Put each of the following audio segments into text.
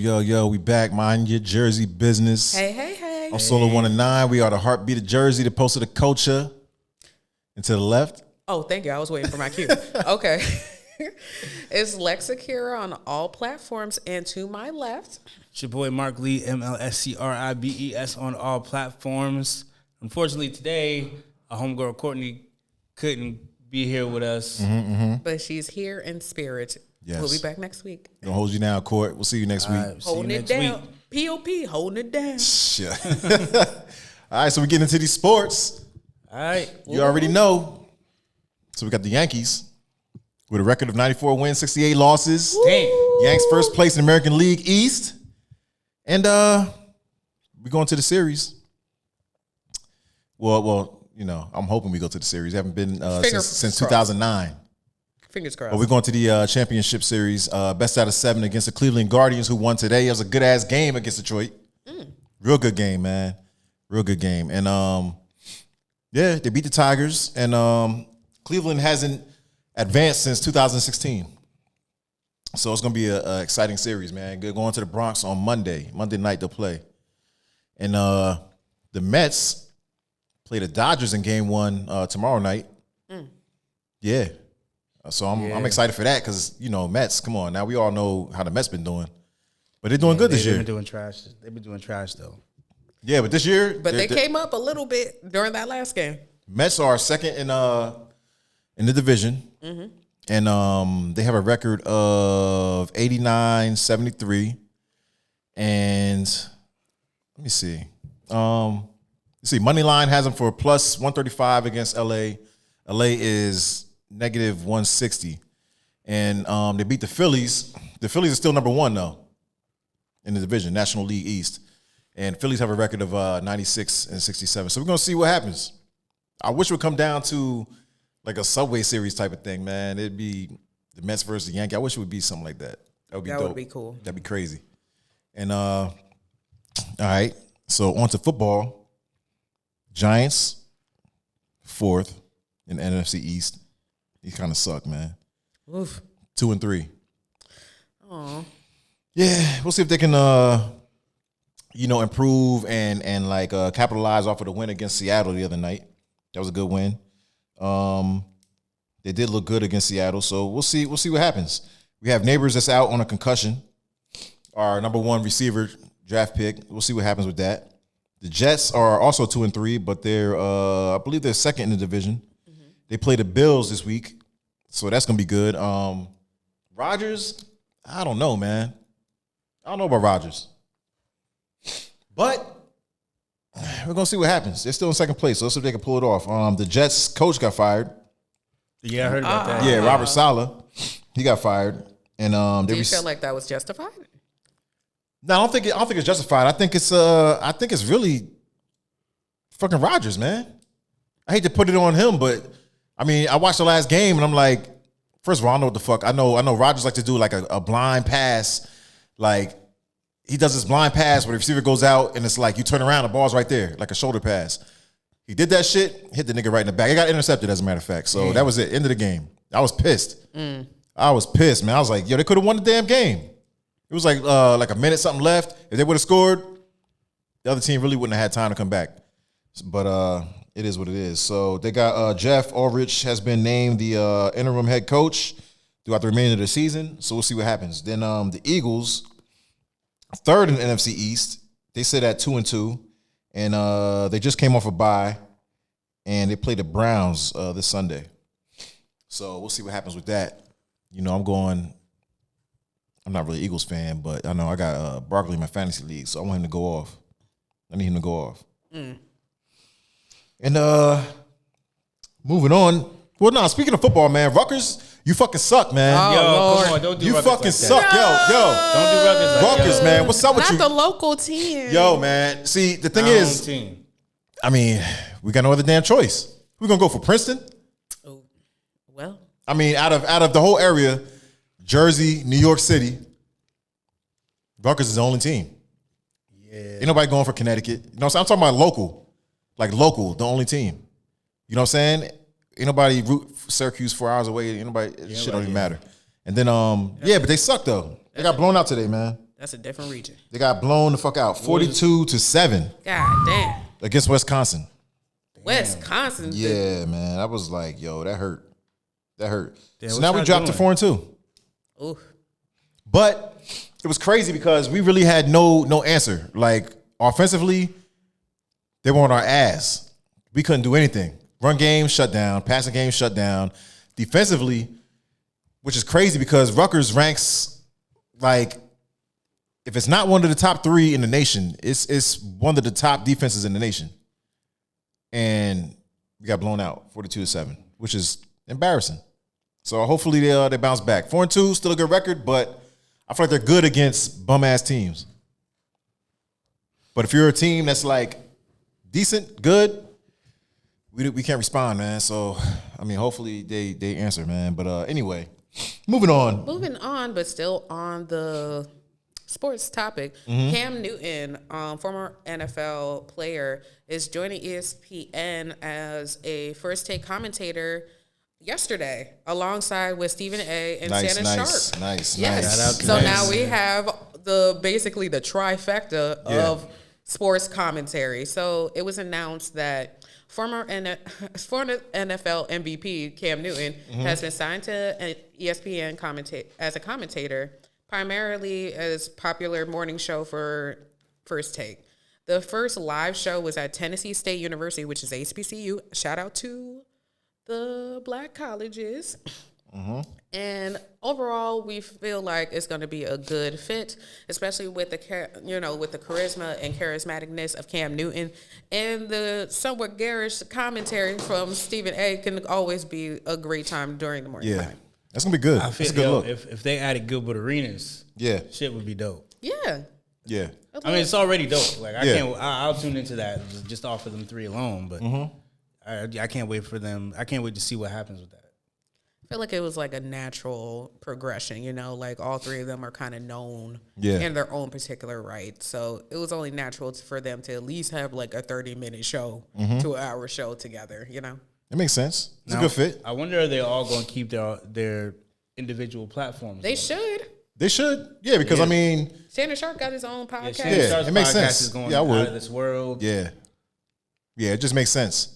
Yo, we back. Mind your Jersey business. Hey. I'm Solo 1 and 9. We are the heartbeat of Jersey, the pulse of the culture. And to the left. Oh, thank you. I was waiting for my cue. Okay. It's Lex Akira on all platforms. And to my left. It's your boy Mark Lee, MLSCRIBES on all platforms. Unfortunately, today, our homegirl Courtney couldn't be here with us. But she's here in spirit. Yes. We'll be back next week. Don't hold you down, Court. We'll see you next week. Holding it down. POP, holding it down. Shit. All right, so we get into these sports. All right. You already know. So we got the Yankees with a record of 94 wins, 68 losses. Damn. Yanks first place in the American League East. And we going to the series. Well, you know, I'm hoping we go to the series. Haven't been since 2009. Fingers crossed. But we're going to the championship series. Best out of 7 against the Cleveland Guardians, who won today. It was a good-ass game against Detroit. Real good game, man. Real good game. And, yeah, they beat the Tigers. And Cleveland hasn't advanced since 2016. So it's going to be an exciting series, man. Going to the Bronx on Monday. Monday night they'll play. And the Mets play the Dodgers in game 1 tomorrow night. Yeah. So I'm excited for that because, you know, Mets, come on. Now we all know how the Mets been doing. But they're doing good this year. They've been doing trash. They've been doing trash, though. Yeah, but this year. But they came up a little bit during that last game. Mets are second in the division. And they have a record of 89-73. And let me see. Money line has them for plus 135 against LA. LA is negative 160. And they beat the Phillies. The Phillies are still number 1, though, in the division, National League East. And Phillies have a record of 96-67. So we're going to see what happens. I wish it would come down to like a Subway Series type of thing, man. It'd be the Mets versus the Yankees. I wish it would be something like that. That would be dope. That would be cool. That'd be crazy. And all right, so on to football. Giants, 4th in the NFC East. He kind of suck, man. Oof. 2-3. Aw. Yeah, we'll see if they can, improve and like capitalize off of the win against Seattle the other night. That was a good win. They did look good against Seattle, so we'll see what happens. We have Neighbors that's out on a concussion. Our number 1 receiver draft pick. We'll see what happens with that. The Jets are also 2-3, but they're I believe they're second in the division. They play the Bills this week, so that's gonna be good. Rodgers, I don't know, man. I don't know about Rodgers, but we're gonna see what happens. They're still in second place, so let's see if they can pull it off. The Jets coach got fired. Yeah, I heard about that. Yeah, Robert Saleh, he got fired, and Do you feel like that was justified? No, I don't think it's justified. I think it's really fucking Rodgers, man. I hate to put it on him, but I mean, I watched the last game and I'm like, first of all, I know what the fuck. I know Rodgers like to do like a blind pass. Like he does this blind pass where the receiver goes out and it's like you turn around, the ball's right there, like a shoulder pass. He did that shit, hit the nigga right in the back. It got intercepted, as a matter of fact. So that was it. End of the game. I was pissed. I was pissed, man. I was like, yo, they could have won the damn game. It was like a minute something left. If they would have scored, the other team really wouldn't have had time to come back. But it is what it is. So they got Jeff Ulrich has been named the interim head coach throughout the remainder of the season. So we'll see what happens. Then the Eagles, 3rd in the NFC East. They sit at 2-2, and they just came off a bye, and they play the Browns this Sunday. So we'll see what happens with that. You know, I'm not really an Eagles fan, but I know I got Barkley in my fantasy league, so I want him to go off. I need him to go off. And moving on. Well, no, speaking of football, man, Rutgers, you fucking suck, man. Oh, Yo, Lord. come on, don't do You Rutgers fucking like suck. that. Yo. Don't do Rutgers like Rutgers, that. man. What's up with Not you? the local team. Yo, man. See, the thing Our own is, team. I mean, we got no other damn choice. We're going to go for Princeton. Oh, well. I mean, out of the whole area, Jersey, New York City, Rutgers is the only team. Yeah. Ain't nobody going for Connecticut. You know what I'm talking about local. Like local, the only team. You know what I'm saying? Ain't nobody root for Syracuse 4 hours away. Ain't nobody, shit don't even matter. And then, but they suck though. They got blown out today, man. That's a different region. They got blown the fuck out, 42-7 God damn. against Wisconsin. Wisconsin. Yeah, man. I was like, yo, that hurt. That hurt. Yeah, So what now we y'all dropped doing? to 4-2. Ooh. But it was crazy because we really had no answer. Like, offensively, they were on our ass. We couldn't do anything. Run game shut down. Passing game shut down. Defensively, which is crazy because Rutgers ranks, like, if it's not one of the top 3 in the nation, it's one of the top defenses in the nation. And we got blown out 42-7, which is embarrassing. So hopefully they bounce back. 4-2, still a good record, but I feel like they're good against bum-ass teams. But if you're a team that's like decent, good, we can't respond, man. So, I mean, hopefully they answer, man. But anyway, moving on. Moving on, but still on the sports topic. Cam Newton, former NFL player, is joining ESPN as a first take commentator yesterday, alongside with Stephen A. and Shannon Sharp. Nice. Yes. So now we have basically the trifecta of sports commentary. So it was announced that former NFL MVP Cam Newton has been signed to ESPN as a commentator, primarily as popular morning show for First Take. The first live show was at Tennessee State University, which is HBCU. Shout out to the black colleges. And overall, we feel like it's going to be a good fit, especially with the charisma and charismaticness of Cam Newton, and the somewhat garish commentary from Stephen A. can always be a great time during the morning time. That's gonna be good. I That's feel a good look. if they added Gilbert Arenas, shit would be dope. Yeah. Yeah. I mean, it's already dope. Like I'll tune into that just off of them 3 alone. But I can't wait for them. I can't wait to see what happens with that. I feel like it was like a natural progression, like all 3 of them are kind of known in their own particular right. So it was only natural for them to at least have like a 30-minute show to an hour show together, It makes sense. It's a good fit. I wonder are they all going to keep their individual platforms? They should. They should. Yeah, because I mean, Shannon Sharp got his own podcast. Sharp's it makes podcast sense. Is going I would. out of this world. Yeah, it just makes sense.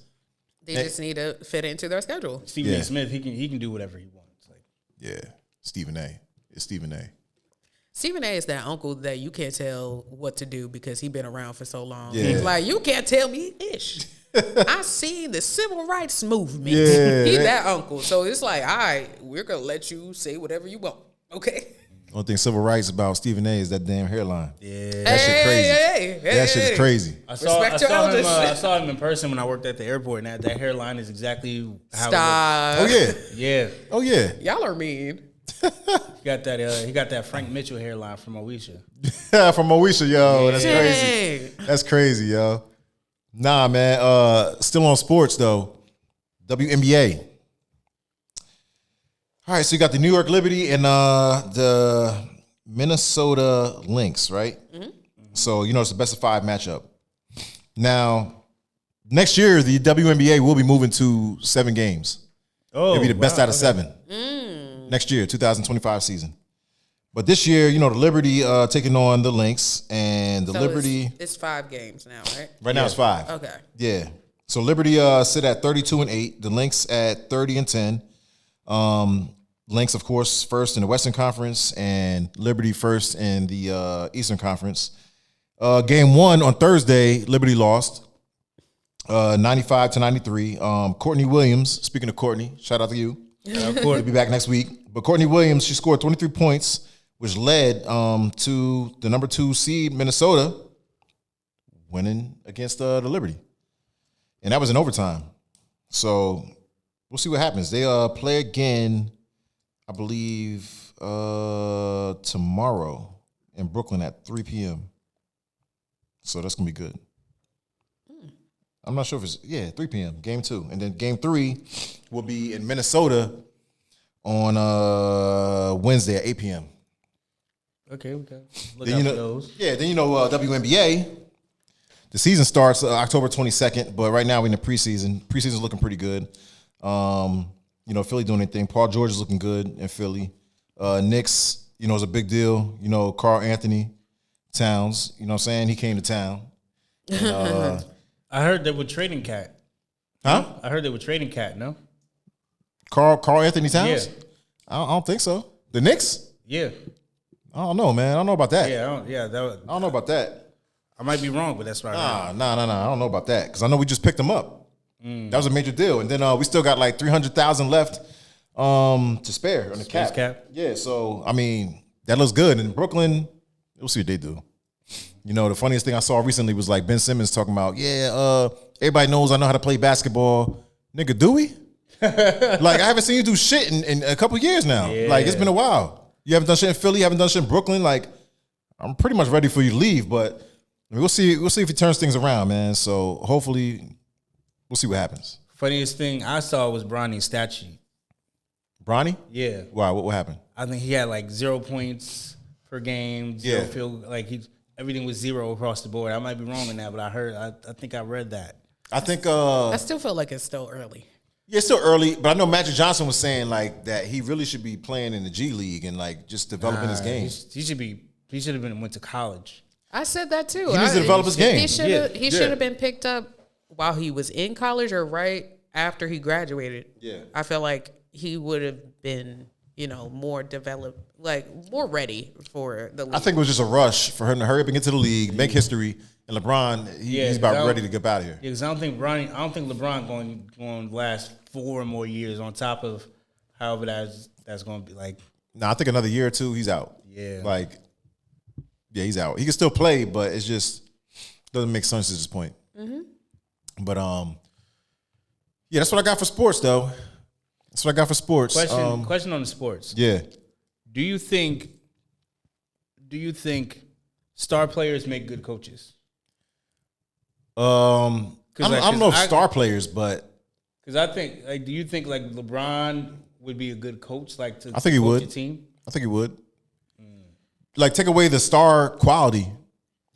They just need to fit into their schedule. Stephen A. Smith, he can do whatever he wants. Like, Stephen A. It's Stephen A. Stephen A. is that uncle that you can't tell what to do because he's been around for so long. Yeah. He's like, you can't tell me ish. I seen the civil rights movement. Yeah. He's that uncle. So it's like, all right, we're going to let you say whatever you want. Okay? Only thing civil rights about Stephen A. is that damn hairline. yeah. That shit crazy. That shit is crazy. I saw elders. I saw him in person when I worked at the airport, and that hairline is exactly how Stop. Oh yeah. it looks. Yeah. Oh yeah. Y'all are mean. He got that Frank Mitchell hairline from Moesha. From Moesha, yo. That's Dang. crazy. That's crazy, yo. Nah, man. Still on sports though. WNBA. All right, so you got the New York Liberty and the Minnesota Lynx, right? So it's the best of 5 matchup. Now, next year the WNBA will be moving to 7 games. Oh, It'll be the best out of 7. Next year, 2025 season. But this year, the Liberty taking on the Lynx, and the So Liberty it's 5 games now, right? right now it's 5. Okay. Yeah. So Liberty sit at 32-8. The Lynx at 30-10. Lynx, of course, first in the Western Conference, and Liberty first in the Eastern Conference. Game 1 on Thursday, Liberty lost 95-93. Courtney Williams, speaking of Courtney, shout out to you. Courtney be back next week. But Courtney Williams, she scored 23 points, which led to the number 2 seed, Minnesota, winning against the Liberty. And that was in overtime. So we'll see what happens. They play again, I believe, tomorrow in Brooklyn at 3 p.m. So that's going to be good. I'm not sure if it's, 3 p.m., game 2. And then game 3 will be in Minnesota on Wednesday at 8 p.m. Okay. Look out for those. Yeah, then WNBA, the season starts October 22nd, but right now we're in the preseason. Preseason's looking pretty good. Philly doing anything. Paul George is looking good in Philly. Knicks, is a big deal. Carl Anthony Towns. You know what I'm saying? He came to town. And, I heard they were trading Cat. huh? I heard they were trading Cat. No. Carl Anthony Towns? Yeah. I don't think so. The Knicks? Yeah. I don't know, man. I don't know about that. Yeah. I don't know about that. I might be wrong, but that's what I heard. Nah. I don't know about that because I know we just picked him up. That was a major deal, and then we still got like 300,000 left to spare on the cap. Yeah, so I mean that looks good. And Brooklyn, we'll see what they do. You know, the funniest thing I saw recently was like Ben Simmons talking about, everybody knows I know how to play basketball. Nigga, do we? Like I haven't seen you do shit in a couple years now. Yeah. Like it's been a while. You haven't done shit in Philly. You haven't done shit in Brooklyn. Like I'm pretty much ready for you to leave, but I mean, we'll see. We'll see if he turns things around, man. So hopefully, we'll see what happens. Funniest thing I saw was Bronny's stat sheet. Bronny? Yeah. Why? What happened? I think he had like 0 points per game. Zero field, like everything was 0 across the board. I might be wrong in that, but I think I read that. I think I still feel like it's still early. Yeah, it's still early, but I know Magic Johnson was saying like that he really should be playing in the G League and like just developing his game. He should have been went to college. I said that too. He needs to develop his game. He should have been picked up while he was in college or right after he graduated. Yeah. I feel like he would have been, more developed, like more ready for the league. I think it was just a rush for him to hurry up and get to the league, make history, and LeBron, he's about ready to get out of here. Yeah, because I don't think LeBron going to last 4 more years on top of however that's going to be like. No, I think another year or two, he's out. Yeah. Yeah, he's out. He can still play, but it's just doesn't make sense at this point. Mm-hmm. But yeah, that's what I got for sports, though. That's what I got for sports. Question on the sports. Yeah. Do you think star players make good coaches? I don't know if star players, but because I think do you think like LeBron would be a good coach? Like to I think he coach would. A team? I think he would. Like take away the star quality.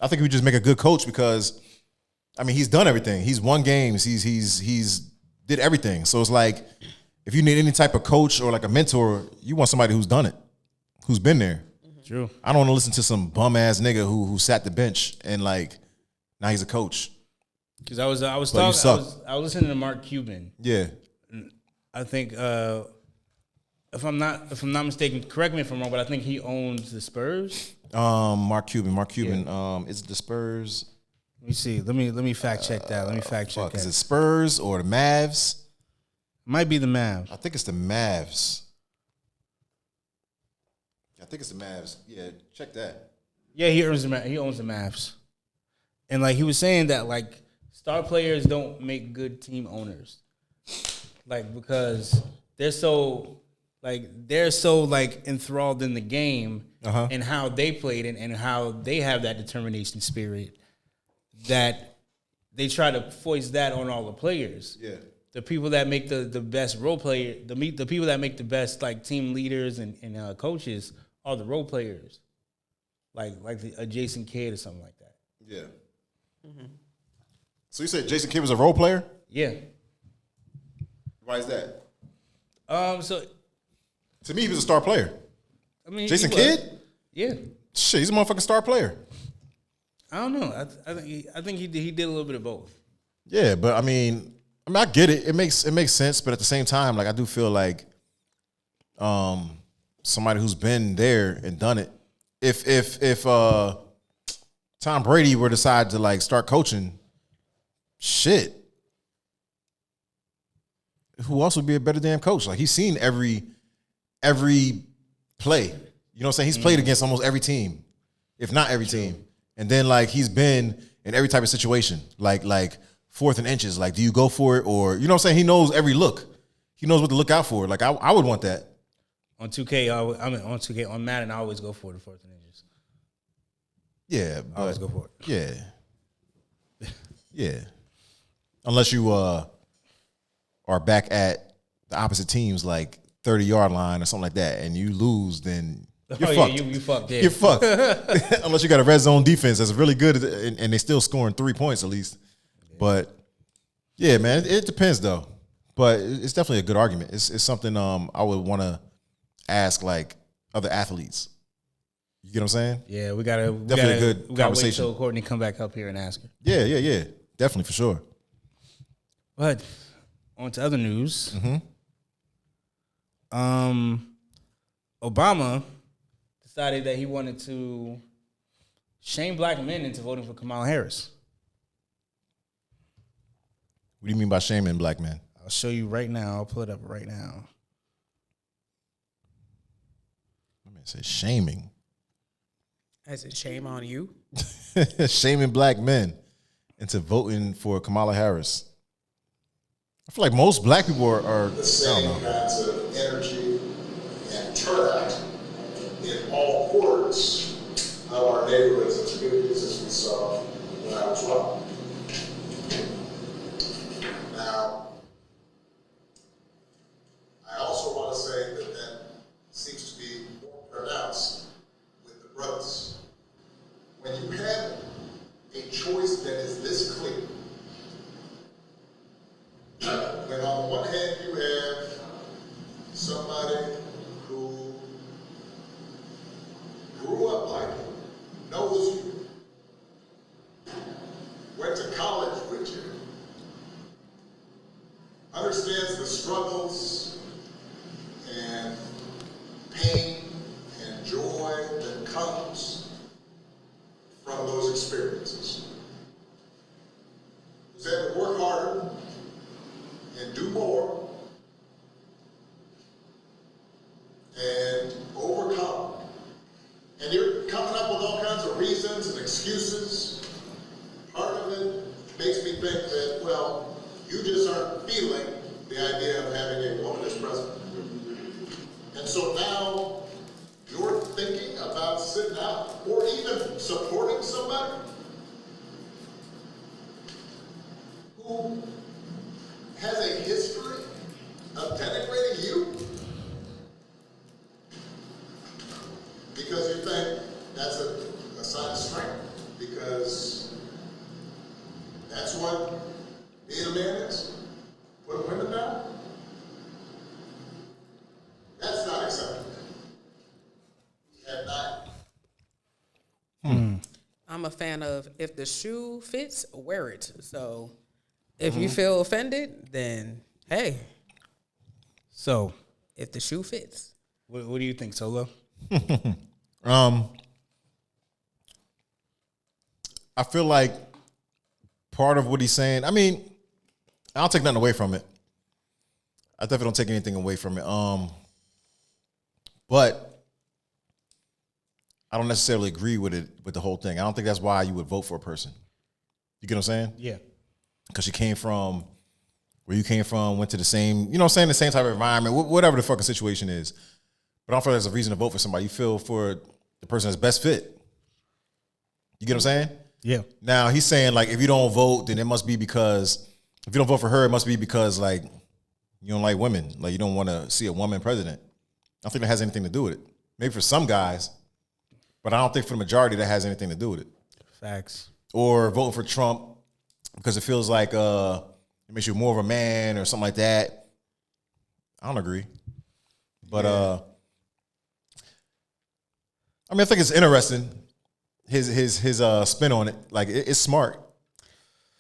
I think he would just make a good coach because, I mean, he's done everything. He's won games. He's did everything. So it's like if you need any type of coach or like a mentor, you want somebody who's done it, who's been there. True. I don't want to listen to some bum ass nigga who sat the bench and like now he's a coach. Because I was listening to Mark Cuban. Yeah. I think if I'm not mistaken, correct me if I'm wrong, but I think he owns the Spurs. Mark Cuban. Yeah. Is it the Spurs? Let me see. Let me fact check that. Let me fact check that. Is it Spurs or the Mavs? Might be the Mavs. I think it's the Mavs. Yeah, check that. Yeah, he owns the Mavs. And like he was saying that like star players don't make good team owners. Like because they're so enthralled in the game and how they played and how they have that determination spirit that they try to foist that on all the players. Yeah. The people that make the best role player, the people that make the best like team leaders and coaches are the role players. Like a Jason Kidd or something like that. Yeah. Mm-hmm. So you said Jason Kidd was a role player? Yeah. Why is that? So to me, he was a star player. I mean, Jason Kidd? Yeah. Shit, he's a motherfucking star player. I don't know. I think he did a little bit of both. Yeah, but I mean, I get it. It makes sense, but at the same time, like I do feel like somebody who's been there and done it. If Tom Brady were to decide to like start coaching, shit, who else would be a better damn coach? Like he's seen every play. You know what I'm saying? He's played against almost every team, if not every team. And then like he's been in every type of situation, like 4th and inches. Like, do you go for it or you know what I'm saying? He knows every look. He knows what to look out for. Like I would want that. On 2K, on 2K on Madden, I always go for the 4th and inches. Yeah, I always go for it. Yeah, yeah. Unless you are back at the opposite team's like 30-yard line or something like that, and you lose, then you're fucked. Yeah, you fucked. Yeah. You're fucked. Unless you got a red zone defense that's really good and they still scoring 3 points at least. Yeah. But yeah, man, it depends though. But it's definitely a good argument. It's something I would want to ask like other athletes. You get what I'm saying? Yeah, we gotta Definitely a good wait conversation. till Courtney come back up here and ask her. Yeah. Definitely, for sure. But on to other news. Obama decided that he wanted to shame black men into voting for Kamala Harris. What do you mean by shaming black men? I'll show you right now. I'll pull it up right now. I mean, say shaming. As in shame on you? Shaming black men into voting for Kamala Harris. I feel like most black people are the same kinds of energy and turnout in all quarters of our neighborhoods and communities as we saw when I was running. Now, I also want to say that seems to be more pronounced with the brothers. When you have a choice that is this clear, when on one hand you have somebody who grew up like you, knows you, went to college with you, understands the struggles and pain and joy that comes from those experiences. Who's had to work harder and do more and overcome. And you're coming up with all kinds of reasons and excuses. Part of it makes me think that, well, you just aren't feeling the idea of having a woman as president. And so now you're thinking about sitting out or even supporting somebody who has a history of denigrating you because you think that's a sign of strength, because that's what being a man is, put women down. That's not acceptable. And not. I'm a fan of if the shoe fits, wear it. So if you feel offended, then hey. So, if the shoe fits. what do you think, Solo? I feel like part of what he's saying, I mean, I don't take nothing away from it. I definitely don't take anything away from it. But I don't necessarily agree with it, with the whole thing. I don't think that's why you would vote for a person. You get what I'm saying? Yeah. Because you came from where you came from, went to the same, you know what I'm saying, the same type of environment, whatever the fucking situation is. But I don't feel there's a reason to vote for somebody. You feel for the person that's best fit. You get what I'm saying? Yeah. Now, he's saying, like, if you don't vote, then it must be because, if you don't vote for her, it must be because, like, you don't like women. Like, you don't want to see a woman president. I don't think that has anything to do with it. Maybe for some guys, but I don't think for the majority that has anything to do with it. Facts. Or voting for Trump because it feels like it makes you more of a man or something like that. I don't agree. But, I mean, I think it's interesting, his spin on it. Like, it's smart.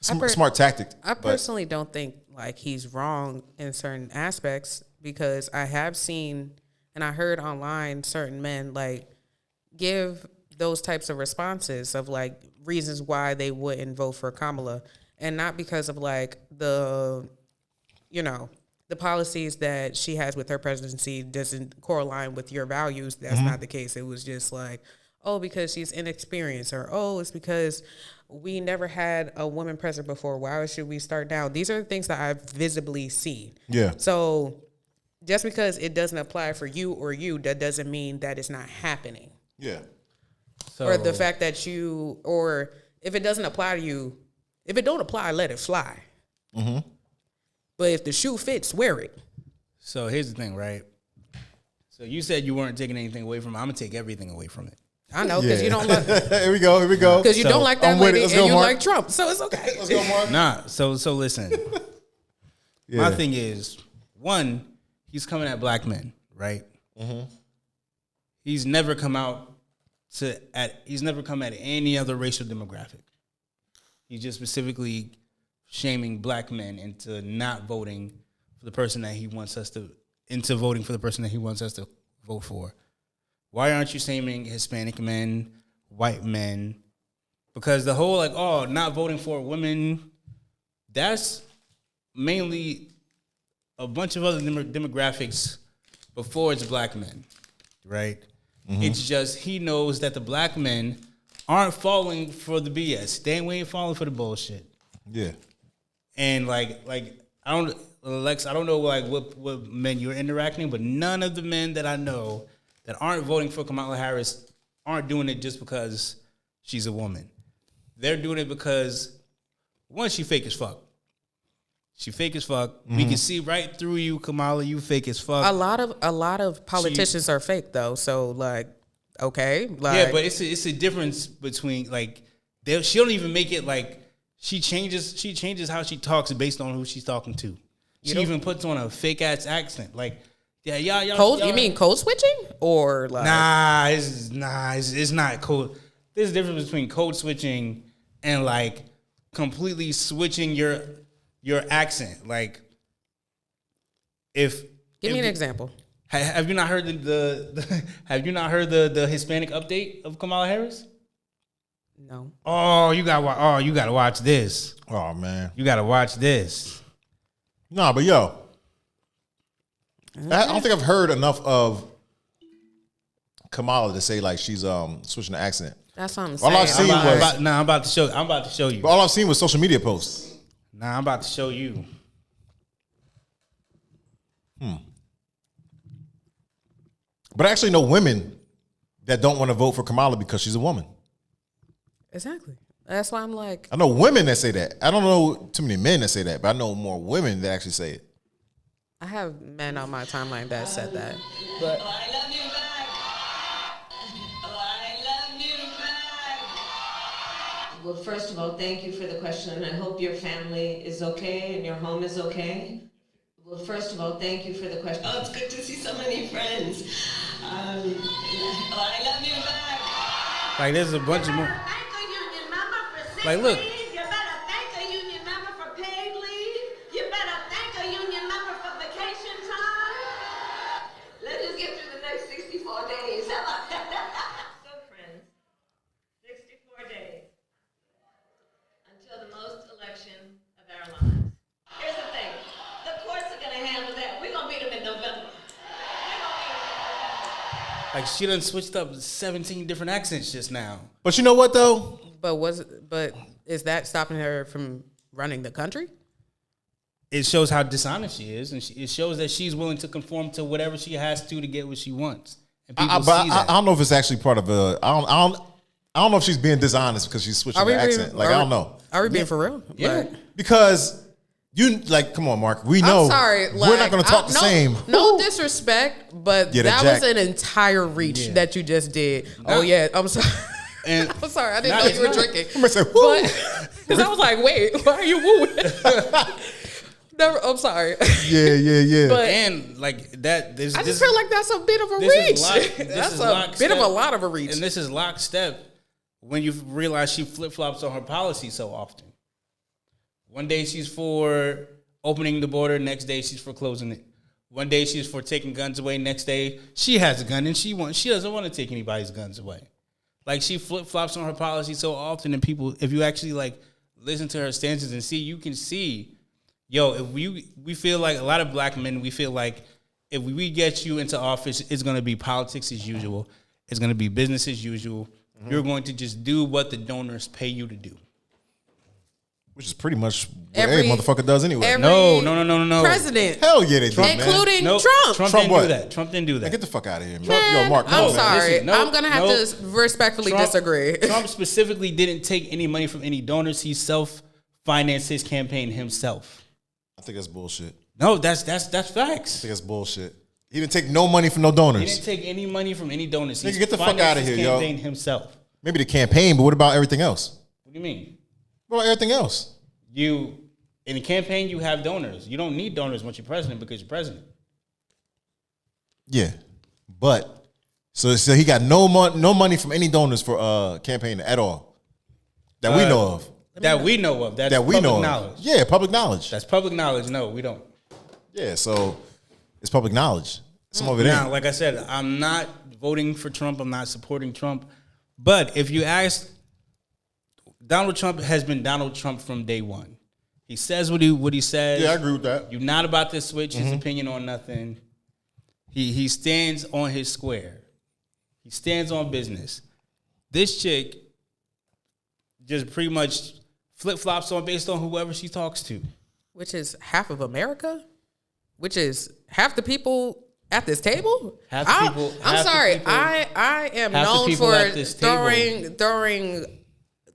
Smart tactic. I personally don't think, like, he's wrong in certain aspects, because I have seen and I heard online certain men, like, give those types of responses of, like, reasons why they wouldn't vote for Kamala. And not because of, like, the policies that she has with her presidency doesn't correlate with your values. That's not the case. It was just like, oh, because she's inexperienced, or, oh, it's because we never had a woman president before. Why should we start now? These are the things that I've visibly seen. Yeah. So just because it doesn't apply for you or you, that doesn't mean that it's not happening. Yeah. So, or the fact that you, or if it doesn't apply to you, if it don't apply, let it fly. Mm-hmm. But if the shoe fits, wear it. So here's the thing, right? So you said you weren't taking anything away from it. I'm going to take everything away from it. I know, because you don't like Here we go. Because you don't like that lady and you like Trump. So it's okay. Let's go, Mark. Nah, so listen. My thing is, one, he's coming at black men, right? Mm-hmm. He's never come out he's never come at any other racial demographic. He's just specifically shaming black men into not voting for the person that he wants us to, into voting for the person that he wants us to vote for. Why aren't you shaming Hispanic men, white men? Because the whole not voting for women, that's mainly a bunch of other demographics before it's black men, right? Mm-hmm. It's just he knows that the black men aren't falling for the BS. They ain't falling for the bullshit. Yeah. And I don't, Lex, I don't know what men you're interacting, but none of the men that I know that aren't voting for Kamala Harris aren't doing it just because she's a woman. They're doing it because, one, she fake as fuck. She fake as fuck. Mm-hmm. We can see right through you, Kamala. You fake as fuck. A lot of politicians are fake though. So okay, yeah, but it's a difference between she don't even make it she changes how she talks based on who she's talking to. She even puts on a fake ass accent y'all. You mean code switching or it's not code. There's a difference between code switching and completely switching your accent. Give me an example. Have you not heard have you not heard the Hispanic update of Kamala Harris? No. Oh, you gotta watch this. Oh man, you gotta watch this. Nah, but yo, I don't think I've heard enough of Kamala to say she's switching the accent. That's what I'm saying. All I've seen I'm about to show you. But all I've seen was social media posts. I'm about to show you. But I actually know women that don't want to vote for Kamala because she's a woman. Exactly. That's why I'm I know women that say that. I don't know too many men that say that, but I know more women that actually say it. I have men on my timeline that said that. But I love you back. I love you back. Well, first of all, thank you for the question, and I hope your family is okay and your home is okay. Well, first of all, thank you for the question. Oh, it's good to see so many friends. I love you back. There's a bunch of more. Look. You better thank a union member for paid leave. You better thank a union member for vacation time. Let's just get through the next 64 days. So, friends, 64 days until the most election of our lives. Here's the thing. The courts are going to handle that. We're going to beat them in November. She done switched up 17 different accents just now. But you know what though? But is that stopping her from running the country? It shows how dishonest she is, and it shows that she's willing to conform to whatever she has to get what she wants. And people see that. I don't know if it's actually part of a. I don't know if she's being dishonest because she's switching her accent. I don't know. Are we being for real? Yeah. Because you come on, Mark. We know. I'm sorry. We're not going to talk the same. No disrespect, but that was an entire reach that you just did. I'm sorry. And I'm sorry, I didn't know you were drinking. I'm gonna say, woo. Because I was like, wait, why are you wooing? Never, I'm sorry. Yeah. But that. I just feel like that's a bit of a reach. That's a bit of a lot of a reach. And this is lockstep when you realize she flip flops on her policy so often. One day she's for opening the border, next day she's for closing it. One day she's for taking guns away, next day she has a gun and she doesn't want to take anybody's guns away. She flip-flops on her policy so often, and people, if you actually, listen to her stances and see, you can see, if we feel like a lot of black men, we feel like if we get you into office, it's going to be politics as usual. It's going to be business as usual. Mm-hmm. You're going to just do what the donors pay you to do. Which is pretty much what every motherfucker does anyway. No. President. Hell yeah, they do, including man. Trump. Trump didn't do that. Trump didn't do that. Man, get the fuck out of here, man. Man, yo, Mark. I'm sorry. Listen, I'm going to have to respectfully disagree. Trump specifically didn't take any money from any donors. He self-financed his campaign himself. I think that's bullshit. No, that's facts. I think that's bullshit. He didn't take no money from no donors. He didn't take any money from any donors. Nigga, get the fuck out of here, yo. Campaign himself. Maybe the campaign, but what about everything else? What do you mean? What about everything else? In a campaign, you have donors. You don't need donors once you're president because you're president. Yeah, but So he got no money from any donors for campaign at all that we know of. That we know of. That's That we public know of. knowledge. Yeah, public knowledge. That's public knowledge. No, we don't. Yeah, so it's public knowledge. Some of it Now, ain't. like I said, I'm not voting for Trump. I'm not supporting Trump. But if you ask, Donald Trump has been Donald Trump from day one. He says what he says. Yeah, I agree with that. You're not about to switch his opinion on nothing. He stands on his square. He stands on business. This chick just pretty much flip-flops on based on whoever she talks to. Which is half of America? Which is half the people at this table? Half the people. I'm sorry. I am known for throwing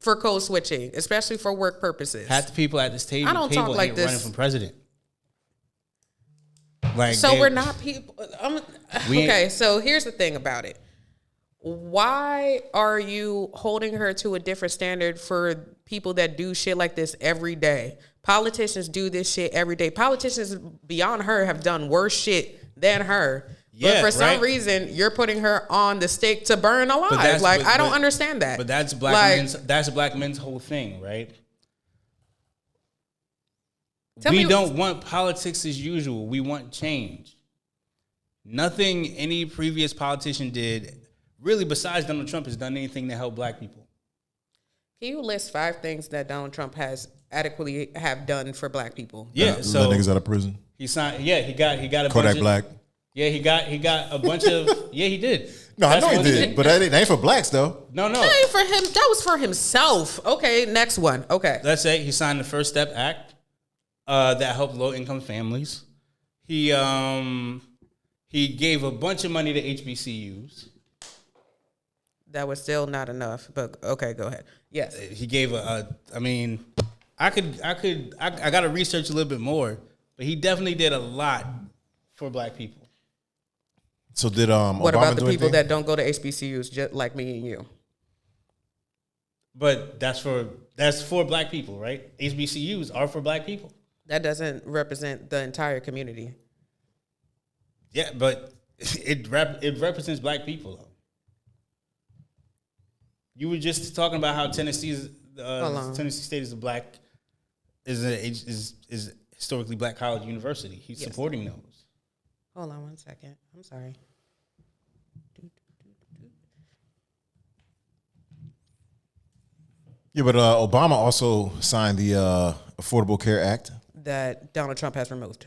for code switching, especially for work purposes. Half the people at this table, I don't talk like ain't this. running for president. Like So we're not people. We ain't- Okay, so here's the thing about it. Why are you holding her to a different standard for people that do shit like this every day? Politicians do this shit every day. Politicians beyond her have done worse shit than her. Yeah, but for some right. reason, you're putting her on the stake to burn alive. I don't understand that. But that's black men's whole thing, right? We don't want politics as usual. We want change. Nothing any previous politician did, really, besides Donald Trump, has done anything to help black people. Can you list 5 things that Donald Trump has adequately have done for black people? Yeah, so let niggas out of prison. he signed. Yeah, he got a Kodak bunch of, Black. Yeah, he got a bunch of. Yeah, he did. No, I know he what did, but that ain't for blacks though. No. That ain't for him. That was for himself. Okay, next one. Okay. Let's say he signed the First Step Act that helped low income families. He gave a bunch of money to HBCUs. That was still not enough, but okay, go ahead. Yes. He gave I got to research a little bit more, but he definitely did a lot for black people. So did What Obama about the do people anything? that don't go to HBCUs, just like me and you? But that's for black people, right? HBCUs are for black people. That doesn't represent the entire community. Yeah, but it represents black people though. You were just talking about how Tennessee State is historically black college university. He's supporting those. Hold on one second. I'm sorry. Yeah, but Obama also signed the Affordable Care Act. That Donald Trump has removed.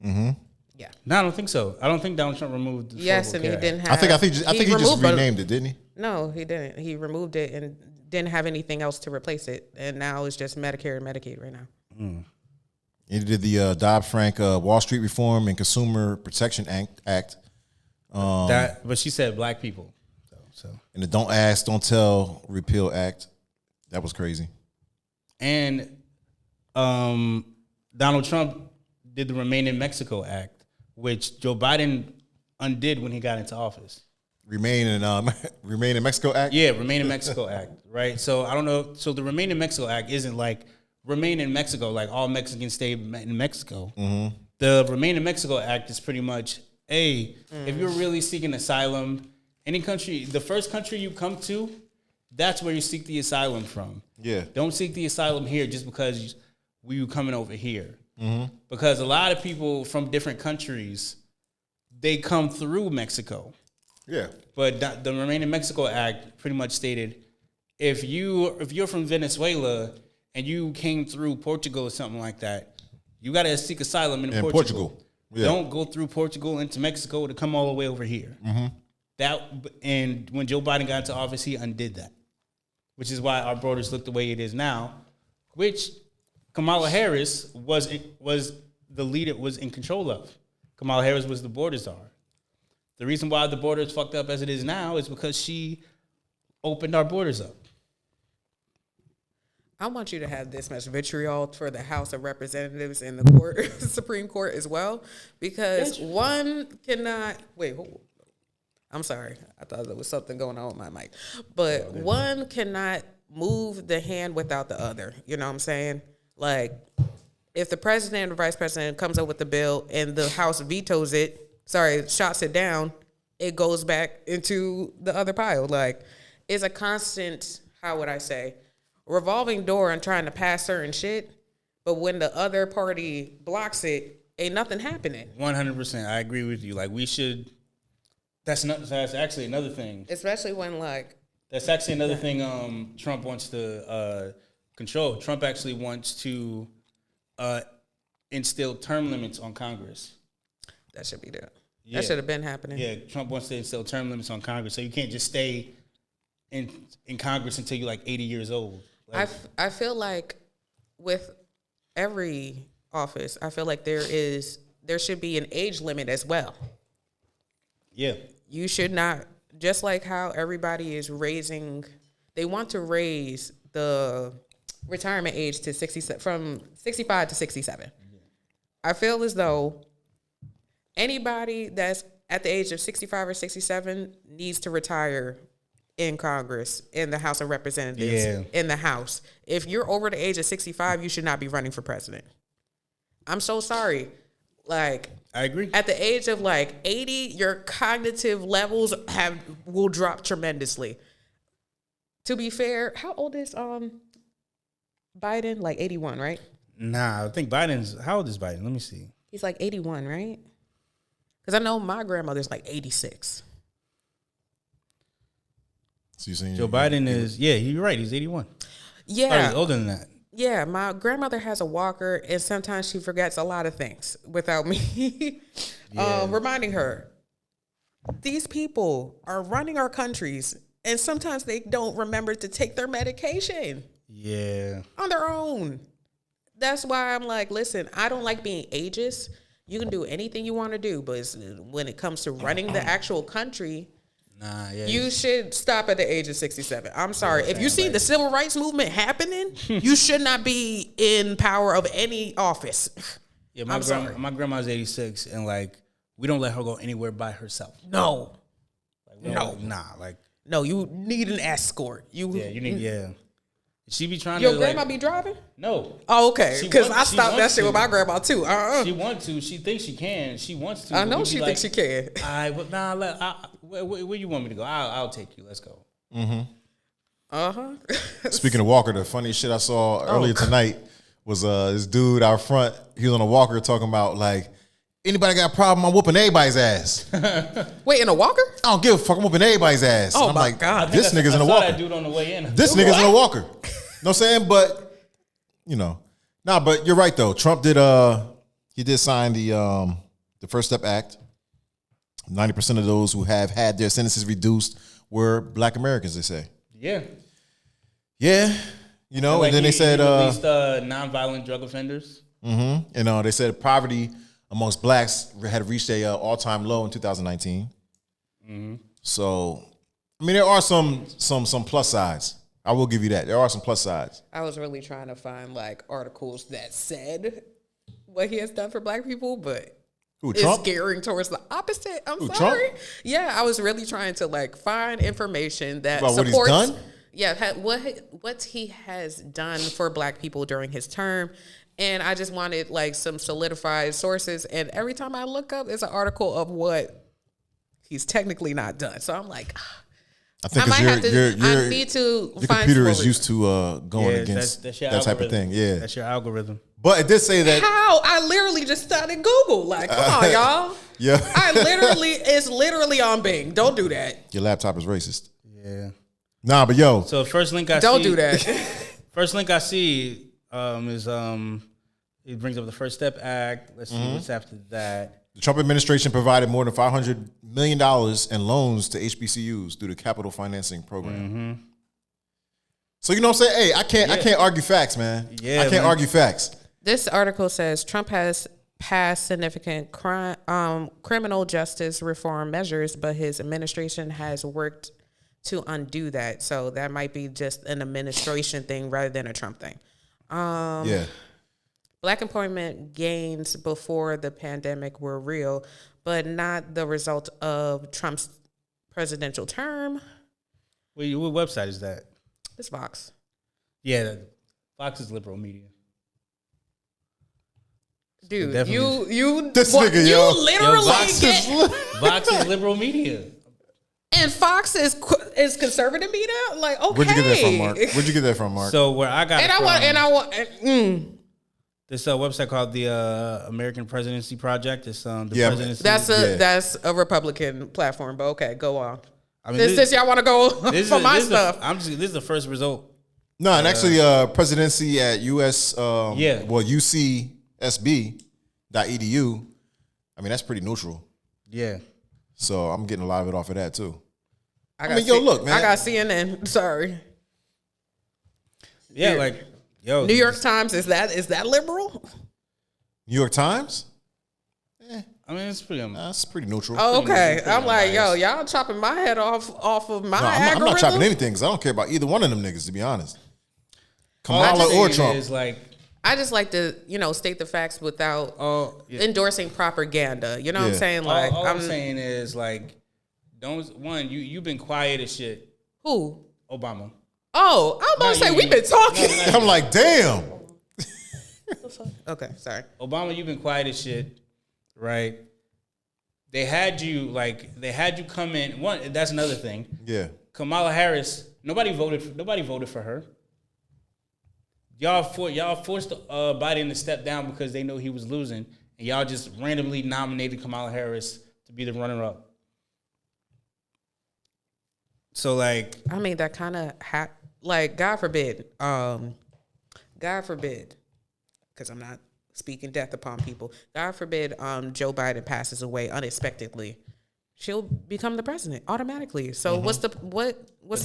Mm-hmm. Yeah. No, I don't think so. I don't think Donald Trump removed the Yes, Affordable and he Care Act. didn't have. I think he just removed, but- renamed it, didn't he? No, he didn't. He removed it and didn't have anything else to replace it, and now it's just Medicare and Medicaid right now. He did the Dodd-Frank Wall Street Reform and Consumer Protection Act. But she said black people. So And the Don't Ask, Don't Tell Repeal Act. That was crazy. and Donald Trump did the Remain in Mexico Act, which Joe Biden undid when he got into office. Remain in Mexico Act? Yeah, Remain in Mexico Act, right? So I don't know. So the Remain in Mexico Act isn't like remain in Mexico, like all Mexicans stay in Mexico. Mm-hmm. The Remain in Mexico Act is pretty much, if you're really seeking asylum, any country, the first country you come to, that's where you seek the asylum from. Yeah. Don't seek the asylum here just because we coming over here. Mm-hmm. Because a lot of people from different countries, they come through Mexico. Yeah. But the Remain in Mexico Act pretty much stated, if you're from Venezuela and you came through Portugal or something like that, you got to seek asylum in Portugal. Yeah. Don't go through Portugal into Mexico to come all the way over here. Mm-hmm. And when Joe Biden got into office, he undid that, which is why our borders look the way it is now, which Kamala Harris was the leader, was in control of. Kamala Harris was the border czar. The reason why the border is fucked up as it is now is because she opened our borders up. I want you to have this much vitriol for the House of Representatives and the court, Supreme Court as well, because one cannot wait. I'm sorry, I thought there was something going on with my mic, but one cannot move the hand without the other. You know what I'm saying? Like, if the president or vice president comes up with the bill and the House vetoes it, shots it down, it goes back into the other pile. Like, it's a constant, how would I say, revolving door and trying to pass certain shit. But when the other party blocks it, ain't nothing happening. 100%. I agree with you. Like, we should. That's actually another thing. Especially when, like. That's actually another thing Trump wants to control. Trump actually wants to instill term limits on Congress. That should be there. Yeah. That should have been happening. Yeah, Trump wants to instill term limits on Congress. So you can't just stay in Congress until you're like 80 years old. Like, I feel like with every office, I feel like there should be an age limit as well. Yeah. You should not, just like how everybody is they want to raise the retirement age to from 65 to 67. Yeah. I feel as though anybody that's at the age of 65 or 67 needs to retire in Congress, in the House of Representatives, in the House. If you're over the age of 65, you should not be running for president. I'm so sorry. Like, I agree. At the age of like 80, your cognitive levels will drop tremendously. To be fair, how old is Biden? Like 81, right? Nah, I think how old is Biden? Let me see. He's like 81, right? Because I know my grandmother's like 86. So you're saying Joe Biden is, you're right. He's 81. Yeah. He's older than that. Yeah, my grandmother has a walker, and sometimes she forgets a lot of things without me reminding her. These people are running our countries, and sometimes they don't remember to take their medication. Yeah. On their own. That's why I'm like, listen, I don't like being ageist. You can do anything you want to do, but when it comes to running the actual country, you should stop at the age of 67. I'm sorry. If you see the civil rights movement happening, you should not be in power of any office. Yeah, my grandma's 86, and like, we don't let her go anywhere by herself. No. Like, no, you need an escort. You need. She be trying Your grandma be driving? No. Oh, okay. Because I stopped that shit with my grandma too. She wants to. She thinks she can. She wants to. I know she thinks she can. Where you want me to go? I'll take you. Let's go. Mm-hmm. Speaking of walker, the funniest shit I saw earlier tonight was this dude out front. He was on a walker talking about like, anybody got a problem? I'm whooping everybody's ass. Wait, in a walker? I don't give a fuck. I'm whooping everybody's ass. Oh, I'm my like, God. This nigga's in a walker. That dude on the way in. This nigga's in a walker. You know what I'm saying? But, but you're right, though. Trump did sign the First Step Act. 90% of those who have had their sentences reduced were Black Americans, they say. Yeah. Yeah. And then they said... He released nonviolent drug offenders. Mm-hmm. And they said poverty amongst blacks had reached a all-time low in 2019. Mm-hmm. So, I mean, there are some plus sides. I will give you that. There are some plus sides. I was really trying to find like articles that said what he has done for black people, but it's gearing towards the opposite. I'm sorry. Trump? Yeah, I was really trying to like find information that about supports what he's done? Yeah, what he has done for black people during his term. And I just wanted like some solidified sources. And every time I look up, it's an article of what he's technically not done. So I'm like, I think I need to your find computer is used to going against that's that type of thing. Yeah, that's your algorithm. But it did say that. How? I literally just started Google. Like, come on, y'all. Yeah. It's literally on Bing. Don't do that. Your laptop is racist. Yeah. Nah, but yo. So first link Don't do that. First link I see is it brings up the First Step Act. Let's see what's after that. The Trump administration provided more than $500 million in loans to HBCUs through the Capital Financing Program. Mm-hmm. So you know what I'm saying? Hey, I can't argue facts, man. Yeah, I can't argue facts. This article says Trump has passed significant criminal justice reform measures, but his administration has worked to undo that. So that might be just an administration thing rather than a Trump thing. Yeah. Black employment gains before the pandemic were real, but not the result of Trump's presidential term. Wait, what website is that? It's Vox. Yeah, Vox is liberal media. Dude, Definitely. you This what, nigga, you yo. literally get Vox is liberal media. and Fox is conservative media. Like, okay, Where'd you get that from, Mark? Where'd you get that from, Mark? So where I got And it from, I want. this website called the American Presidency Project. It's the Yeah, presidency. That's a Republican platform, but okay, go on. I mean, Since y'all want to go for my stuff, this is the first result. No, and actually, presidency at US, well, UCSB.edu. I mean, that's pretty neutral. Yeah. So I'm getting a lot of it off of that too. I mean, yo, look, man. I got CNN. Sorry, Yeah, like, yo. New York Times. Is that liberal? New York Times. I mean, it's pretty. That's pretty neutral. Oh, okay. pretty I'm like, yo, unbiased. y'all chopping my head off of my No, I'm algorithm. not chopping anything because I don't care about either one of them niggas, to be honest. All I'm Kamala or saying Trump. is like, I just like to, state the facts without endorsing propaganda. You know what I'm Yeah. saying? Like, all I'm saying is like, you've been quiet as shit. who? Obama. Oh, I'm about to Not say you. we've been talking. No, I'm like, damn. Okay, sorry. Obama, you've been quiet as shit, right? They had you come in. That's another thing. Yeah. Kamala Harris, nobody voted for her. Y'all forced Biden to step down because they know he was losing, and y'all just randomly nominated Kamala Harris to be the runner-up. So like, I mean, that kind of like, God forbid, because I'm not speaking death upon people. God forbid, Joe Biden passes away unexpectedly. She'll become the president automatically. So what's the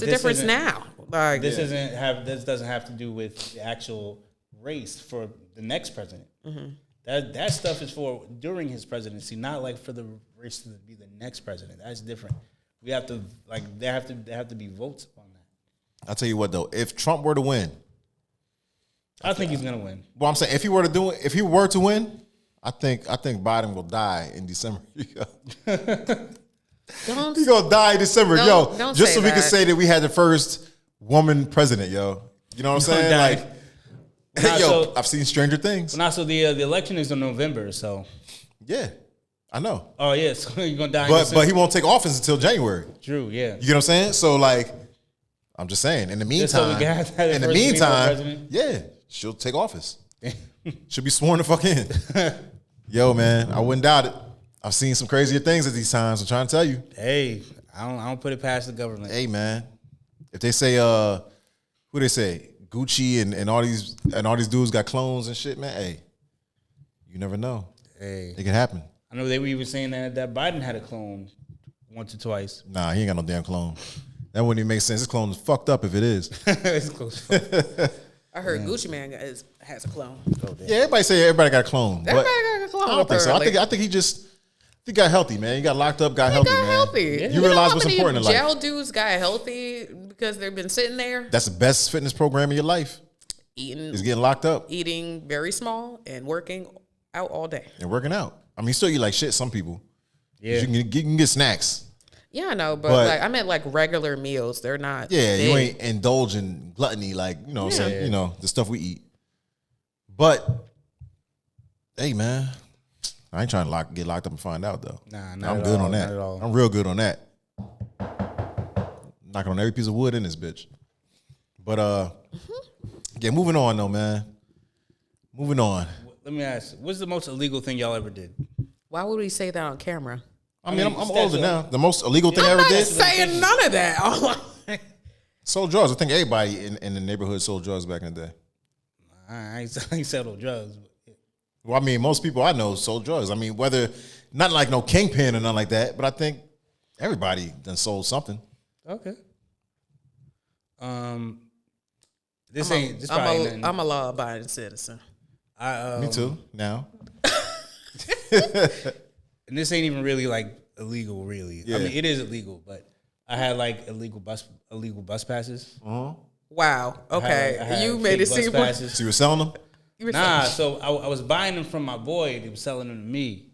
difference now? Like, this doesn't have to do with the actual race for the next president. That stuff is for during his presidency, not like for the race to be the next president. That's different. We have to there have to be votes on that. I'll tell you what though, if Trump were to win, I think he's gonna win. well, I'm saying if he were to win, I think Biden will die in December. He's gonna die in December, Don't just say so we can that. say that we had the first woman president, yo. You know what I'm saying? die. Like, Nah, so- I've seen Stranger Things. So the election is in November, so Yeah, I know. oh yeah, so you're gonna die. But he won't take office until January. True, yeah. You get what I'm saying? So like, I'm just saying. In the Just so we meantime, can have the in the first female meantime, president. yeah, she'll take office. She'll be sworn the fuck in. Yo, man, I wouldn't doubt it. I've seen some crazier things at these times. I'm trying to tell you. Hey, I don't put it past the government. Hey, man, if they say who they say Gucci and all these dudes got clones and shit, man. Hey, you never know. Hey, It can happen. I know they were even saying that Biden had a clone once or twice. Nah, he ain't got no damn clone. That wouldn't even make sense. This clone is fucked up if it is. It's close. I heard Gucci Man has a clone. Yeah, everybody say everybody got a clone. but Everybody got a clone. I don't think so. apparently. I think he got healthy, man. He got locked up, got He healthy, got man. healthy. You know realize how what's many important in life. Jail dudes got healthy because they've been sitting there That's the best fitness program in your life. eating Is getting locked up very small and working out all day. and working out. I mean, you still eat like shit. Some people, Yeah. you can get snacks. Yeah, I know, but But- I meant like regular meals. They're not. Yeah, you big. ain't indulging gluttony like what I'm saying. You know the stuff we eat. But hey, man, I ain't trying to get locked up and find out though. Nah, not I'm at good all, on that. not at all. I'm real good on that. Knocking on every piece of wood in this bitch. But yeah, moving on though, man. Moving on. Let me ask, what's the most illegal thing y'all ever did? Why would we say that on camera? I mean, I'm that's older a- now. The most illegal thing I I'm ever not did, saying none of that. sold drugs. I think everybody in the neighborhood sold drugs back in the day. I ain't settled drugs. But Well, I mean, most people I know sold drugs. I mean, whether not like no kingpin or nothing like that, but I think everybody done sold something. okay. This ain't. This probably nothing. I'm a law-abiding citizen. Me too. Now, And this ain't even really like illegal, really. Yeah. I mean, it is illegal, but I had like illegal bus passes. Wow. Okay, I had you fake made it bus seem. passes. so you were selling them? Nah, so I was buying them from my boy. They were selling them to me.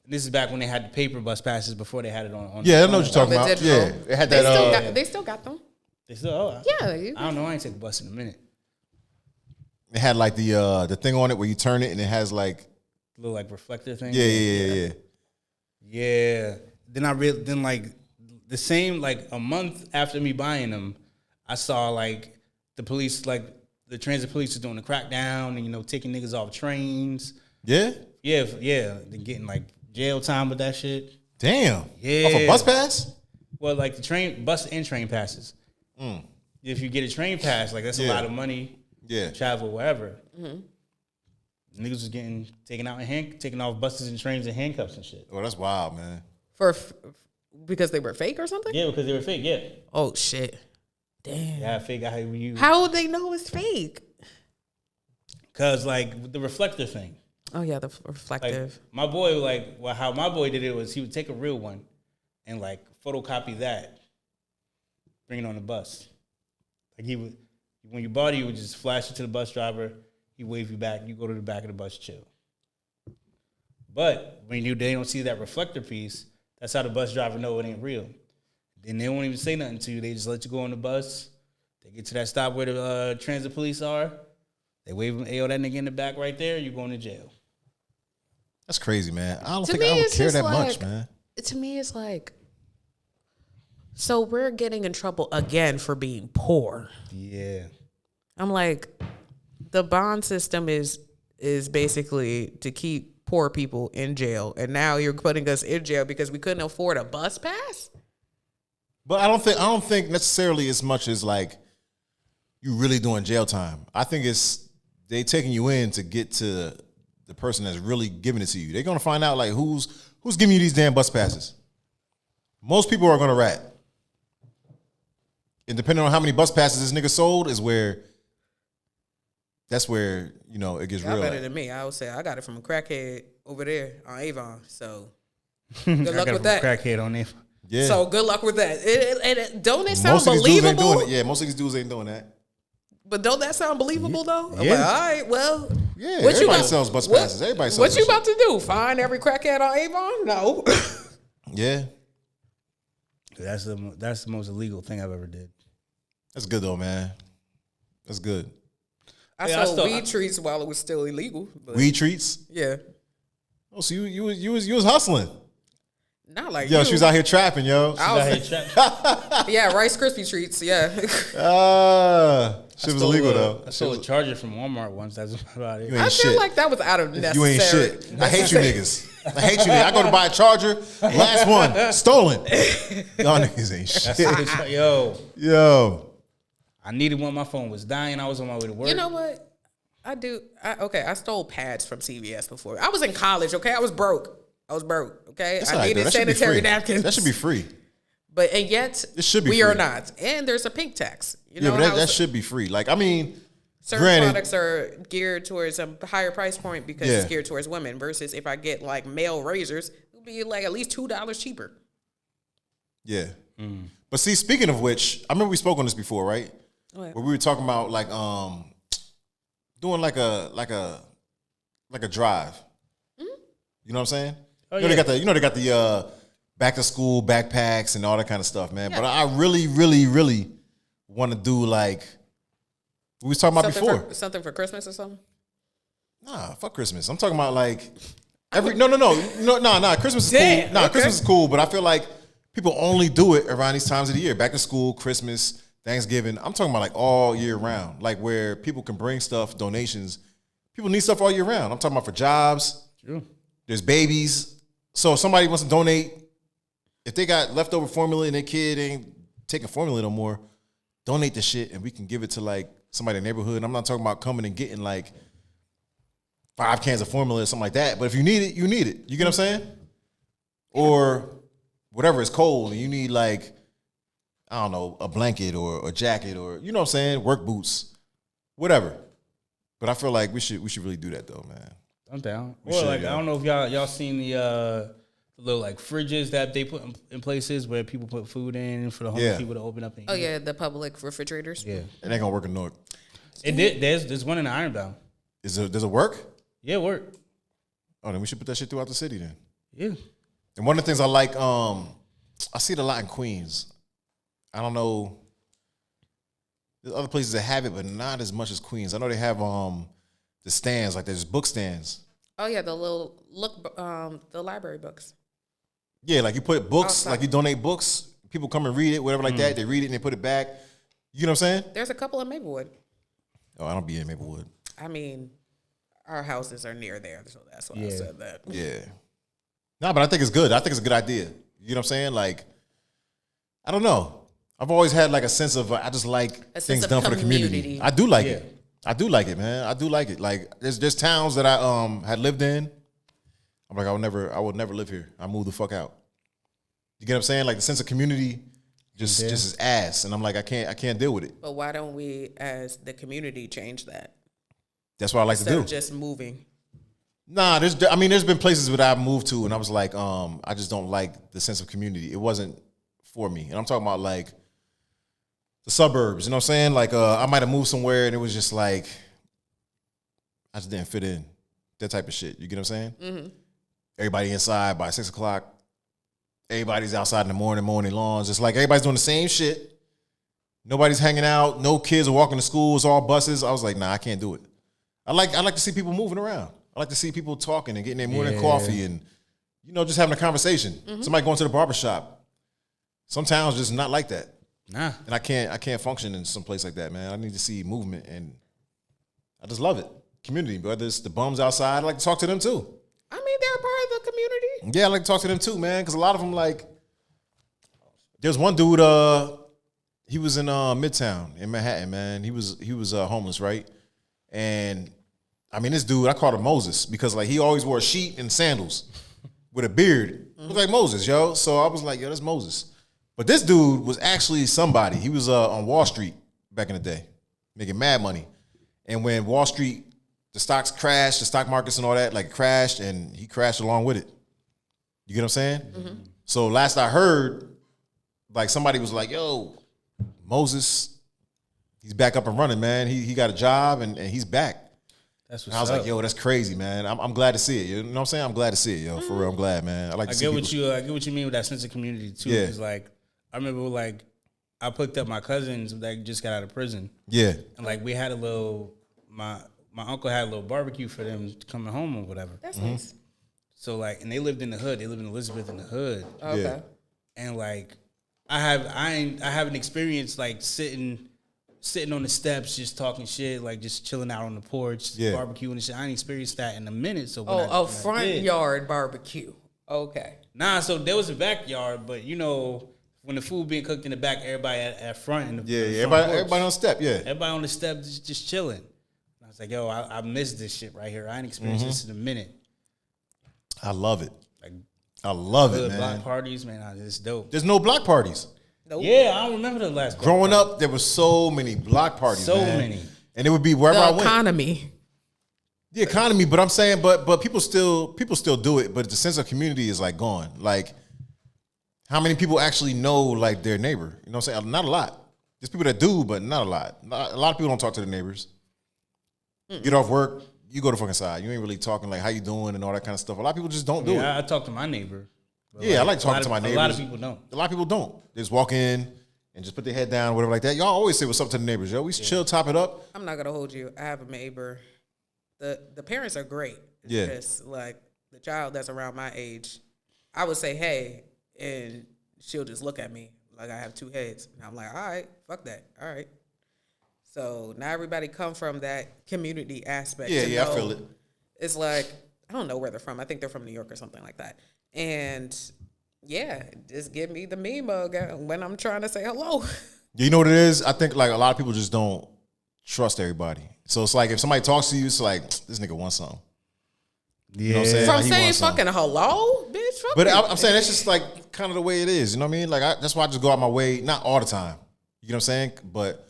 And this is back when they had the paper bus passes before they had it on. Yeah, I know what you're talking the about. digital. Yeah, it had They that. still got. They still got them. They still, Yeah. I don't know. I ain't take a bus in a minute. It had like the thing on it where you turn it and it has like little like reflector thing. Yeah. Then like the same like a month after me buying them, I saw like the police, like the transit police is doing a crackdown and taking niggas off trains. Yeah. They're getting like jail time with that shit. Damn. Yeah. Off a bus pass? Well, like the bus and train passes. If you get a train pass, like that's a lot of money. Yeah. Travel wherever. Niggas was getting taken off buses and trains in handcuffs and shit. Oh, that's wild, man. Because they were fake or something? Yeah, because they were fake. Yeah. Oh shit. Damn. Yeah, fake. How would they know it's fake? Because like the reflector thing. Oh yeah, the reflective. Like, my boy, how my boy did it was he would take a real one and like photocopy that, bring it on the bus. Like he would, when you bought it, he would just flash it to the bus driver. He wave you back. You go to the back of the bus, chill. But when they don't see that reflector piece, that's how the bus driver know it ain't real. Then they won't even say nothing to you. They just let you go on the bus. They get to that stop where the transit police are. They wave them, ayo, that nigga in the back right there. You going to jail. That's crazy, man. I don't think I would care that much, man. To me, it's like, so we're getting in trouble again for being poor. Yeah. I'm like, the bond system is basically to keep poor people in jail, and now you're putting us in jail because we couldn't afford a bus pass. But I don't think necessarily as much as like you really doing jail time. I think it's they taking you in to get to the person that's really giving it to you. They're gonna find out like who's giving you these damn bus passes. Most people are gonna rat. And depending on how many bus passes this nigga sold is where that's where, it gets real. Better than me. I would say I got it from a crackhead over there on Avon. So good luck with that. Crackhead on Avon. Yeah. So good luck with that. Don't it sound believable? Yeah, most of these dudes ain't doing that. But don't that sound believable though? Yeah. I'm like, all right, well. Yeah, everybody sells bus passes. Everybody sells. What you about to do? Find every crackhead on Avon? No. Yeah. That's the most illegal thing I've ever did. That's good though, man. That's good. I sold weed treats while it was still illegal. Weed treats? Yeah. Oh, so you was hustling. Not like she was out here trapping, yo. Yeah, Rice Krispie treats, yeah. Shit was illegal though. I sold a charger from Walmart once. That's about it. I feel like that was out of necessary. You ain't shit. I hate you niggas. I go to buy a charger. Last one stolen. Y'all niggas ain't shit. Yo. I needed one. My phone was dying. I was on my way to work. You know what? I stole pads from CVS before. I was in college, okay? I was broke. Okay? I needed sanitary napkins. That should be free. And yet, we are not. And there's a pink tax. But that should be free. Like, I mean, certain products are geared towards a higher price point because it's geared towards women versus if I get like male razors, it'll be like at least $2 cheaper. Yeah. But see, speaking of which, I remember we spoke on this before, right? What? Where we were talking about like doing like a drive. Mm-hmm. You know what I'm saying? Oh, they got the back to school backpacks and all that kind of stuff, man. Yeah. But I really, really, really want to do like we was talking about before. Something for Christmas or something? Nah, fuck Christmas. I'm talking about like no. Christmas is cool. Nah, okay. Christmas is cool, but I feel like people only do it around these times of the year. Back to school, Christmas, Thanksgiving. I'm talking about like all year round, like where people can bring stuff, donations. People need stuff all year round. I'm talking about for jobs. True. There's babies. So if somebody wants to donate, if they got leftover formula and their kid ain't taking formula no more, donate the shit and we can give it to like somebody in the neighborhood. I'm not talking about coming and getting like 5 cans of formula or something like that. But if you need it, you need it. You get what I'm saying? Or whatever, it's cold and you need like, I don't know, a blanket or a jacket or, you know what I'm saying, work boots, whatever. But I feel like we should really do that though, man. I'm down. I don't know if y'all seen the little like fridges that they put in places where people put food in for the homeless people to open up and eat. Oh yeah, the public refrigerators. Yeah. It ain't gonna work in Newark. There's one in Ironbound. Does it work? Yeah, it work. Oh, then we should put that shit throughout the city then. Yeah. And one of the things I like, I see it a lot in Queens. I don't know. There's other places that have it, but not as much as Queens. I know they have the stands, like there's book stands. Oh yeah, the the library books. Yeah, like you put books, Outside. like you donate books. People come and read it, whatever like that. They read it and they put it back. You know what I'm saying? There's a couple in Maplewood. Oh, I don't be in Maplewood. I mean, our houses are near there, so that's why I said that. Yeah. No, but I think it's good. I think it's a good idea. You know what I'm saying? Like, I don't know. I've always had like a sense of I just like A sense things of done for the community. community. I do like it. I do like it, man. I do like it. Like there's towns that I had lived in. I'm like I would never live here. I move the fuck out. You get what I'm saying? Like the sense of community just is ass, and I'm like I can't deal with it. But why don't we, as the community, change that That's what I like instead to do. of just moving? Nah, there's been places that I've moved to, and I was like, I just don't like the sense of community. It wasn't for me, and I'm talking about like the suburbs. You know what I'm saying? Like I might have moved somewhere, and it was just like I just didn't fit in. That type of shit. You get what I'm saying? Mm-hmm. Everybody inside by 6 o'clock. Everybody's outside in the morning lawns. It's like everybody's doing the same shit. Nobody's hanging out. No kids are walking to school. It's all buses. I was like, nah, I can't do it. I like to see people moving around. I like to see people talking and getting their morning coffee and, just having a conversation. Mm-hmm. Somebody going to the barbershop. Some towns just not like that. Nah. And I can't function in some place like that, man. I need to see movement, and I just love it. Community, whether it's the bums outside, I like to talk to them too. I mean, they're a part of the community. Yeah, I like to talk to them too, man, because a lot of them, like, there's one dude, he was in Midtown in Manhattan, man. He was homeless, right? And I mean, this dude, I called him Moses because like he always wore a sheet and sandals with a beard. It was like Moses, yo. So I was like, yo, that's Moses. But this dude was actually somebody. He was on Wall Street back in the day, making mad money. And when Wall Street, the stocks crashed, the stock markets and all that, like crashed, and he crashed along with it. You get what I'm saying? Mm-hmm. So last I heard, like somebody was like, yo, Moses, he's back up and running, man. He got a job and he's back. That's what's and I was up. like, yo, that's crazy, man. I'm glad to see it. You know what I'm saying? I'm glad to see it, yo. For real, I'm glad, man. I like to see people. I get what you mean with that sense of community too. Yeah. Because like I remember like I picked up my cousins that just got out of prison. Yeah. And like we had a little my uncle had a little barbecue for them coming home or whatever. That's nice. So like, and they lived in the hood. They lived in Elizabeth in the hood. Okay. Yeah. And like, I haven't experienced like sitting on the steps, just talking shit, like just chilling out on the porch, barbecuing and shit. I ain't experienced that in a minute. So when a front yard barbecue. Okay. Nah, so there was a backyard, but when the food being cooked in the back, everybody at front in the Everybody on step, yeah. Everybody on the step just chilling. I was like, yo, I missed this shit right here. I ain't experienced this in a minute. I love it. Like, I love it, man. Block parties, man, it's dope. There's no block parties. Nope. Yeah, I don't remember the last. Growing up, there were so many block parties, So man. many. And it would be wherever I The went. economy. The economy, but I'm saying, but people still do it, but the sense of community is like gone. Like, how many people actually know like their neighbor? You know what I'm saying? Not a lot. There's people that do, but not a lot. A lot of people don't talk to their neighbors. Get off work, you go to fucking side. You ain't really talking like how you doing and all that kind of stuff. A lot of people just don't do it. I talk to my neighbor. Yeah, I like talking to my neighbors. A lot of people don't. A lot of people don't. They just walk in and just put their head down, whatever like that. Y'all always say what's up to the neighbors, yo. We chill, top it up. I'm not gonna hold you. I have a neighbor. The parents are great. It's Yeah. just like the child that's around my age, I would say hey, and she'll just look at me like I have two heads. And I'm like, all right, fuck that. All right. So now everybody come from that community aspect. Yeah, I feel it. It's like, I don't know where they're from. I think they're from New York or something like that. And yeah, just give me the me mug when I'm trying to say hello. You know what it is? I think like a lot of people just don't trust everybody. So it's like if somebody talks to you, it's like, this nigga wants something. You know what I'm saying? From Like, he saying wants something. fucking hello, bitch. Fuck But you. I'm saying that's just like kind of the way it is. You know what I mean? Like that's why I just go out my way. Not all the time. You know what I'm saying? But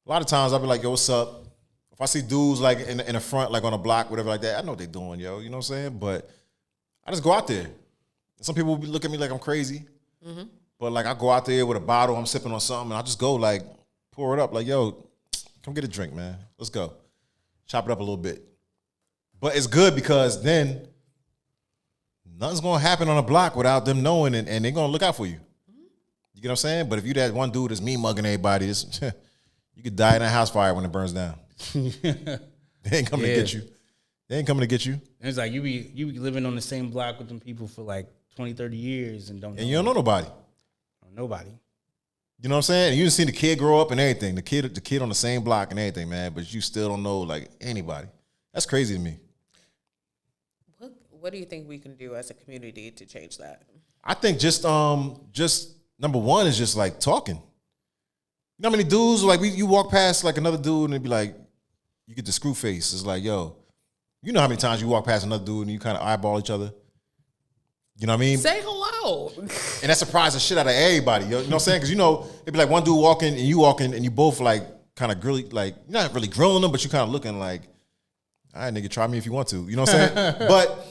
a lot of times I'll be like, yo, what's up? If I see dudes like in the front, like on a block, whatever like that, I know what they doing, yo. You know what I'm saying? But I just go out there. Some people will look at me like I'm crazy. Mm-hmm. But like I go out there with a bottle, I'm sipping on something, and I just go like pour it up, like, yo, come get a drink, man. Let's go. Chop it up a little bit. But it's good because then nothing's gonna happen on a block without them knowing, and they're gonna look out for you. You get what I'm saying? But if you that one dude that's me mugging everybody, you You could die in a house fire when it burns down. They ain't coming to get you. They ain't coming to get you. And it's like you be living on the same block with them people for like 20, 30 years and you don't know nobody. Nobody. You know what I'm saying? And you just seen the kid grow up and everything. The kid on the same block and everything, man. But you still don't know like anybody. That's crazy to me. What do you think we can do as a community to change that? I think just number one is just like talking. You know how many dudes like you walk past like another dude and it'd be like you get the screw face. It's like, yo, you know how many times you walk past another dude and you kind of eyeball each other. You know what I mean? Say hello. And that surprises the shit out of everybody. You know what I'm saying? Because it'd be like one dude walking and you both like kind of grilly, like you're not really grilling them, but you kind of looking like, all right, nigga, try me if you want to. You know what I'm saying? But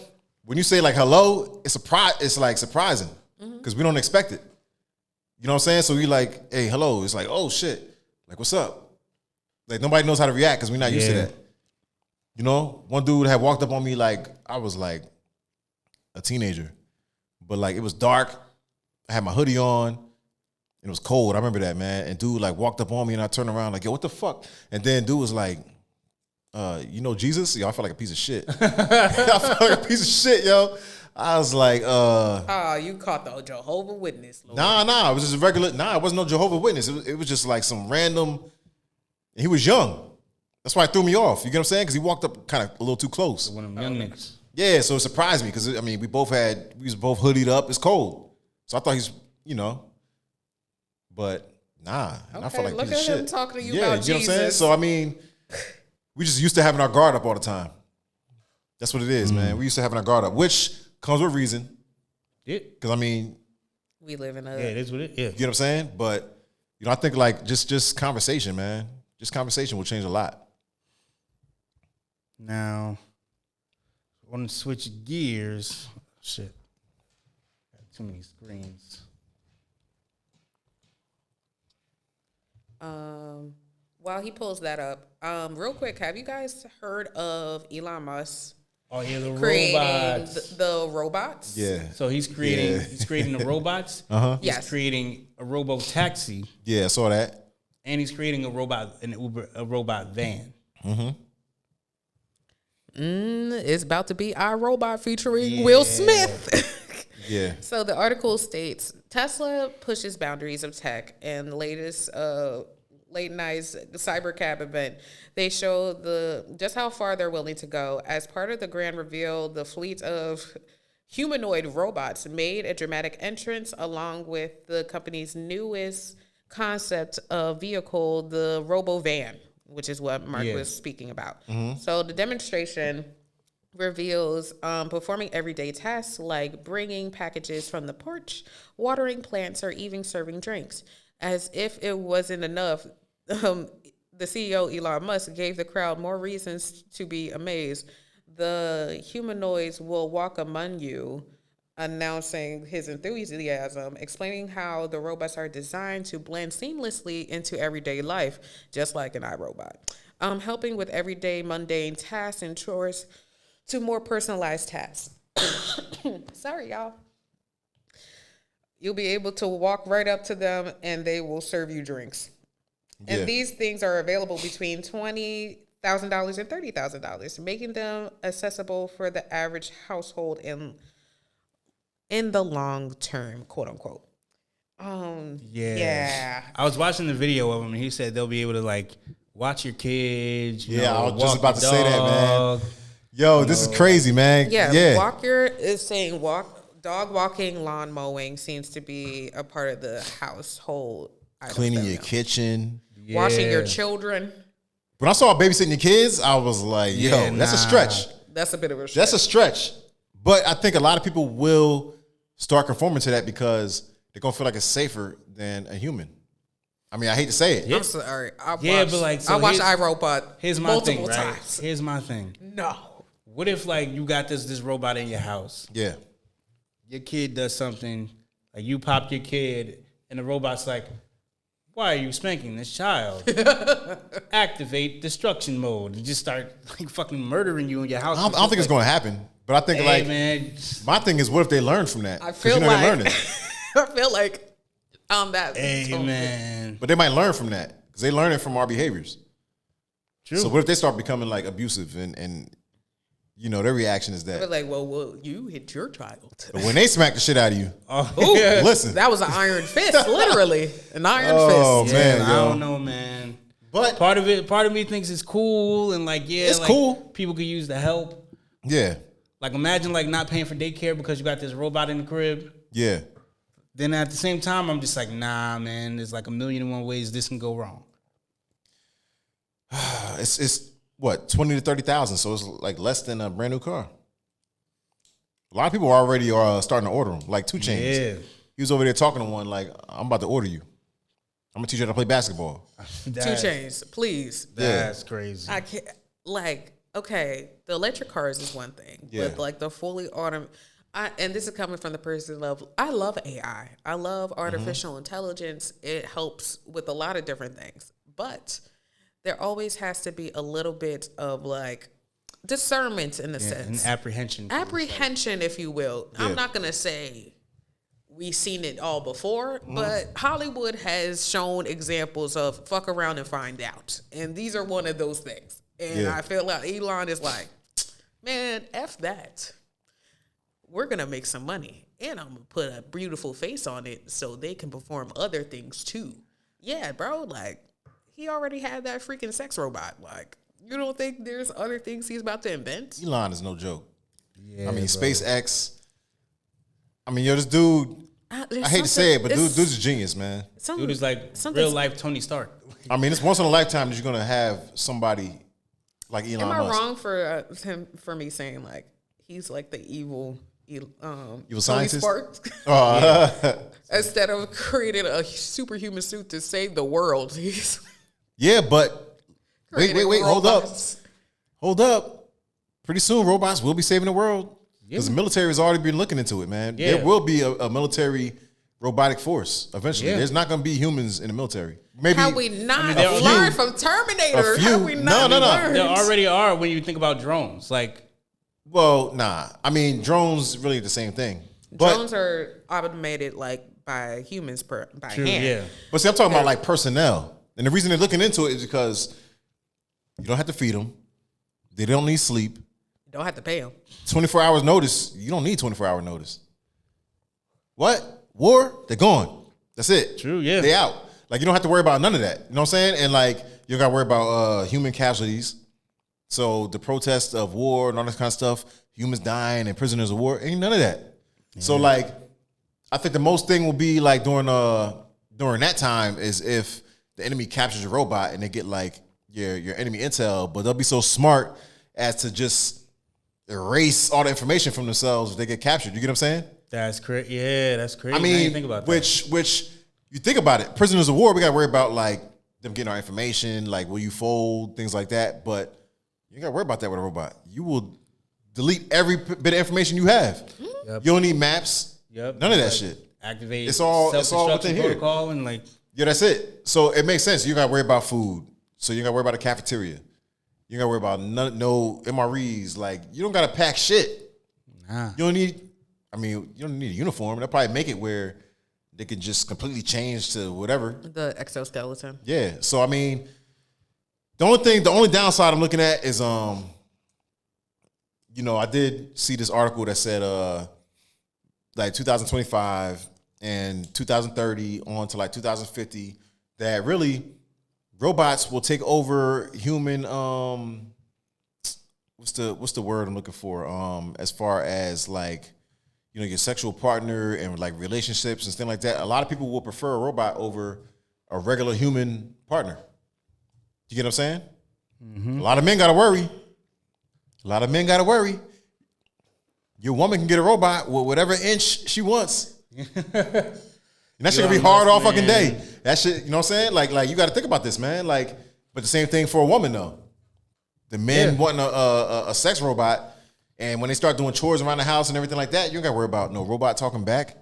when you say like hello, it's like surprising because we don't expect it. You know what I'm saying? So we like, hey, hello. It's like, oh shit, like what's up? Like nobody knows how to react because we're not used to that. You know, one dude had walked up on me like I was like a teenager, but like it was dark. I had my hoodie on. And it was cold. I remember that, man. And dude like walked up on me and I turned around like, yo, what the fuck? And then dude was like, you know Jesus? Yo, I felt like a piece of shit. I felt like a piece of shit, yo. I was like, you caught the Jehovah's Witness. Lord. Nah, it was just a regular, it wasn't no Jehovah's Witness. It was just like some random, and he was young. That's why it threw me off. You get what I'm saying? Because he walked up kind of a little too close. One of them young niggas. Yeah, so it surprised me because, I mean, we was both hoodied up. It's cold. So I thought he's, but nah. Okay, I felt like a look piece at of him shit. talking to you Yeah, about you know what I'm saying? Jesus. So, I mean, we just used to having our guard up all the time. That's what it is, man. We used to having our guard up, which comes with reason. Yeah. Because, I mean. We live in a. Yeah, it is what it is. You know what I'm saying? But, I think like just conversation, man. Just conversation will change a lot. Now, I want to switch gears. Shit. Got too many screens. While he pulls that up, real quick, have you guys heard of Elon Musk? Oh yeah, the creating robots. The robots. Yeah. So he's creating the robots. He's He's creating a robo taxi. Yeah, I saw that. And he's creating a robot van. It's about to be iRobot featuring Will Smith. Yeah. So the article states Tesla pushes boundaries of tech, and latest late night cybercab event, they show just how far they're willing to go. As part of the grand reveal, the fleet of humanoid robots made a dramatic entrance along with the company's newest concept of vehicle, the Robo Van, which is what Mark was speaking about. So the demonstration reveals performing everyday tasks like bringing packages from the porch, watering plants, or even serving drinks. As if it wasn't enough, the CEO, Elon Musk, gave the crowd more reasons to be amazed. The humanoids will walk among you, announcing his enthusiasm, explaining how the robots are designed to blend seamlessly into everyday life, just like an iRobot, helping with everyday mundane tasks and chores to more personalized tasks. Sorry, y'all. You'll be able to walk right up to them and they will serve you drinks. Yeah. And these things are available between $20,000 and $30,000, making them accessible for the average household in the long term, quote unquote. Yeah. I was watching the video of him and he said they'll be able to like watch your kids. I was just about to say that, man. Yo, this is crazy, man. Dog walking, lawn mowing seems to be a part of the household. Cleaning your kitchen. Washing your children. When I saw babysitting your kids, I was like, that's a stretch. That's a bit of a stretch. That's a stretch. But I think a lot of people will start conforming to that because they're going to feel like it's safer than a human. I mean, I hate to say it. I'm sorry. I watched iRobot here's my multiple thing, right? times. Here's my thing. No. What if like you got this robot in your house? Yeah. Your kid does something, like you pop your kid, and the robot's like, why are you spanking this child? Activate destruction mode and just start like fucking murdering you in your house. I don't think it's going to happen. But I think my thing is, what if they learn from that? I feel like I feel like that. Hey man, but they might learn from that. because they learning from our behaviors. True. So what if they start becoming like abusive and you know, their reaction is They're that. like, well, you hit your child. But when they smack the shit out of you, Ooh, listen. that was an iron fist, literally an iron fist. Man, I yo. don't know, man. But Part of me thinks it's cool and like, yeah, It's like, cool. People could use the help. yeah, Like, imagine like not paying for daycare because you got this robot in the crib. yeah. Then at the same time, I'm just like, nah, man. There's like 1,000,001 ways this can go wrong. It's what, 20 to 30,000. So it's like less than a brand new car. A lot of people already are starting to order them, like 2 Chainz. Yeah. He was over there talking to one like, I'm about to order you. I'm gonna teach you how to play basketball. 2 Chainz, please. That's crazy. I can't, like, okay, the electric cars is one thing, Yeah. but like the fully automated, and this is coming from the person of, I love AI. I love artificial intelligence. It helps with a lot of different things, but there always has to be a little bit of like discernment in a sense. And apprehension. Apprehension, if you will. Yeah. I'm not going to say we've seen it all before, but Hollywood has shown examples of fuck around and find out. And these are one of those things. And Yeah. I feel like Elon is like, man, F that. We're going to make some money. And I'm going to put a beautiful face on it so they can perform other things too. Yeah, bro, like, he already had that freaking sex robot. Like, you don't think there's other things he's about to invent? Elon is no joke. Yeah, I mean, bro. SpaceX. I mean, yo, this dude. I hate to say it, but dude's a genius, man. Dude is like real life Tony Stark. I mean, it's once in a lifetime that you're gonna have somebody like Elon Am I Musk. wrong for him for me saying like he's like the evil Tony scientist? Sparks? Oh, Instead of creating a superhuman suit to save the world, he's yeah, but wait, creating hold up, robots. hold up. Pretty soon, robots will be saving the world because the military has already been looking into it, man. Yeah. There will be a military robotic force eventually. Yeah. There's not going to be humans in the military. Maybe How we not there are- learned from Terminator? a few. How we not No. learned? There already are when you think about drones. Like, Well, nah. I mean, drones really the same thing. But Drones are automated like by humans by true, hand. yeah. But see, I'm talking about like personnel. And the reason they're looking into it is because you don't have to feed them. They don't need sleep. You don't have to pay them. 24 hours notice. You don't need 24-hour notice. What? War? They're gone. That's it. True, yeah. They out. Like, you don't have to worry about none of that. You know what I'm saying? And like, you don't got to worry about human casualties. So the protests of war and all this kind of stuff, humans dying and prisoners of war, ain't none of that. So like, I think the most thing will be like during that time is if the enemy captures your robot and they get like your enemy intel, but they'll be so smart as to just erase all the information from themselves if they get captured. You get what I'm saying? that's crazy. Yeah, that's crazy. I didn't mean, think about that. which you think about it, prisoners of war, we got to worry about like them getting our information, like will you fold, things like that. But you ain't got to worry about that with a robot. You will delete every bit of information you have. Yep. You don't need maps. Yep. None of that Like, shit. Activate It's all self-destruction within here. protocol and like Yeah, that's it. So it makes sense. You got to worry about food. So you got to worry about the cafeteria. You got to worry about no MREs. Like you don't got to pack shit. nah. You don't need. I mean, you don't need a uniform. They'll probably make it where they can just completely change to whatever. The exoskeleton. Yeah. So I mean, the only downside I'm looking at is I did see this article that said like 2025 and 2030 on to like 2050 that really robots will take over human what's the word I'm looking for as far as like your sexual partner and like relationships and things like that. A lot of people will prefer a robot over a regular human partner. You get what I'm saying? A lot of men gotta worry. Your woman can get a robot with whatever inch she wants. And that shit gonna be hard all fucking day. That shit, you know what I'm saying? Like you gotta think about this, man. Like, but the same thing for a woman though. The men wanting a sex robot, and when they start doing chores around the house and everything like that, you don't gotta worry about no robot talking back.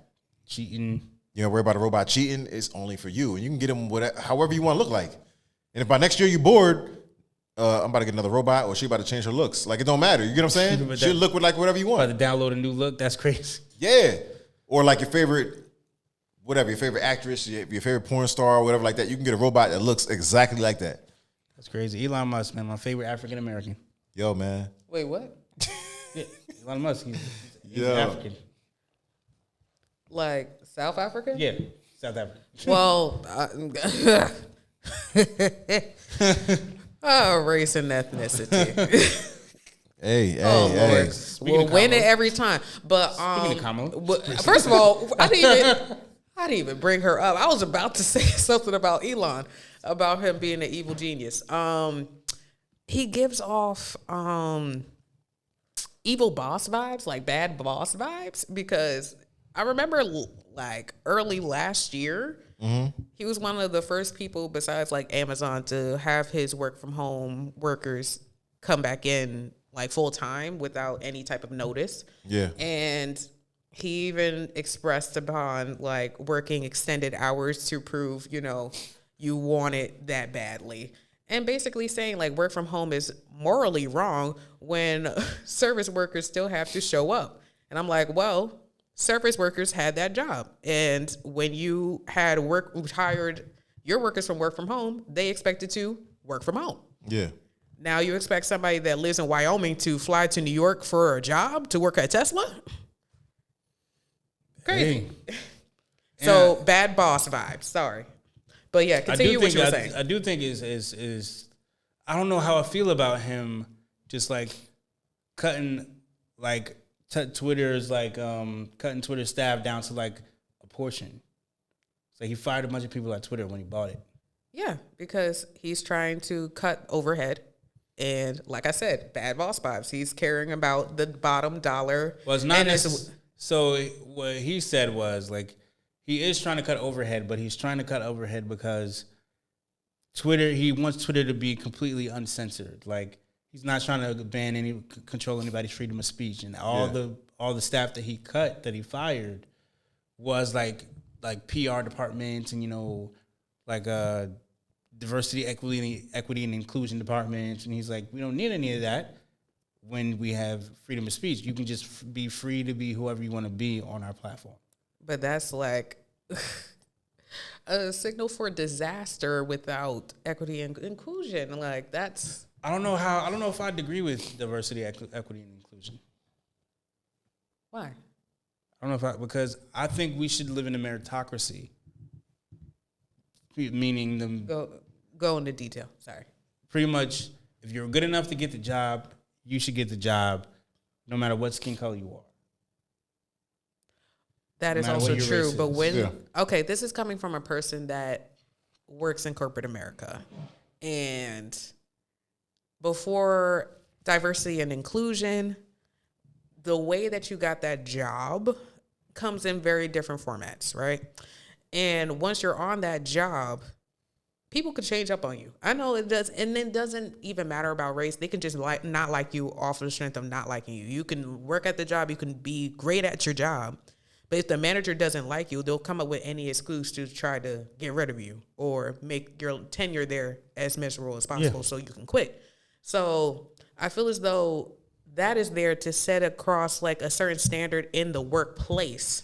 cheating. You don't worry about a robot cheating. It's only for you. And you can get them whatever, however you want to look like. And if by next year you're bored, I'm about to get another robot or she about to change her looks. Like, it don't matter. You get what I'm saying? She'll look with like whatever you want. About to download a new look. That's crazy. Yeah. Or like your favorite whatever, your favorite actress, your favorite porn star, or whatever like that. You can get a robot that looks exactly like that. That's crazy. Elon Musk, man, my favorite African American. Yo, man. Wait, what? Yeah, Elon Musk, he's African. Like South African? Yeah, South African. Well, race and ethnicity. Hey, Oh hey. Lord, we'll win it every time. But Speaking of Kamala, first of all, I didn't even bring her up. I was about to say something about Elon, about him being an evil genius. He gives off evil boss vibes, like bad boss vibes, because I remember like early last year, he was one of the first people besides like Amazon to have his work from home workers come back in like full time without any type of notice. Yeah. And he even expressed upon like working extended hours to prove, you want it that badly. And basically saying like work from home is morally wrong when service workers still have to show up. And I'm like, well, service workers had that job. And when you had hired your workers from work from home, they expected to work from home. Yeah. Now you expect somebody that lives in Wyoming to fly to New York for a job to work at Tesla? Crazy. Hey. So bad boss vibes. Sorry. But yeah, continue what you were saying. I do think is I don't know how I feel about him just like cutting like Twitter's like cutting Twitter staff down to like a portion. So he fired a bunch of people at Twitter when he bought it. Yeah, because he's trying to cut overhead. And like I said, bad boss vibes. He's caring about the bottom dollar. Well, it's not so what he said was like he is trying to cut overhead, but he's trying to cut overhead because he wants Twitter to be completely uncensored. Like he's not trying to control anybody's freedom of speech. And all the staff that he fired was like PR departments and like diversity, equity and inclusion departments. And he's like, we don't need any of that when we have freedom of speech. You can just be free to be whoever you want to be on our platform. But that's like a signal for disaster without equity and inclusion. Like that's... I don't know if I'd agree with diversity, equity, and inclusion. Why? I don't know because I think we should live in a meritocracy. Meaning Go into detail. Sorry. Pretty much, if you're good enough to get the job, you should get the job, no matter what skin color you are. That is also true. But okay, this is coming from a person that works in corporate America. And before diversity and inclusion, the way that you got that job comes in very different formats, right? And once you're on that job, people could change up on you. I know it does, and it doesn't even matter about race. They can just not like you off of the strength of not liking you. You can work at the job, you can be great at your job, but if the manager doesn't like you, they'll come up with any excuse to try to get rid of you or make your tenure there as miserable as possible so you can quit. So I feel as though that is there to set across like a certain standard in the workplace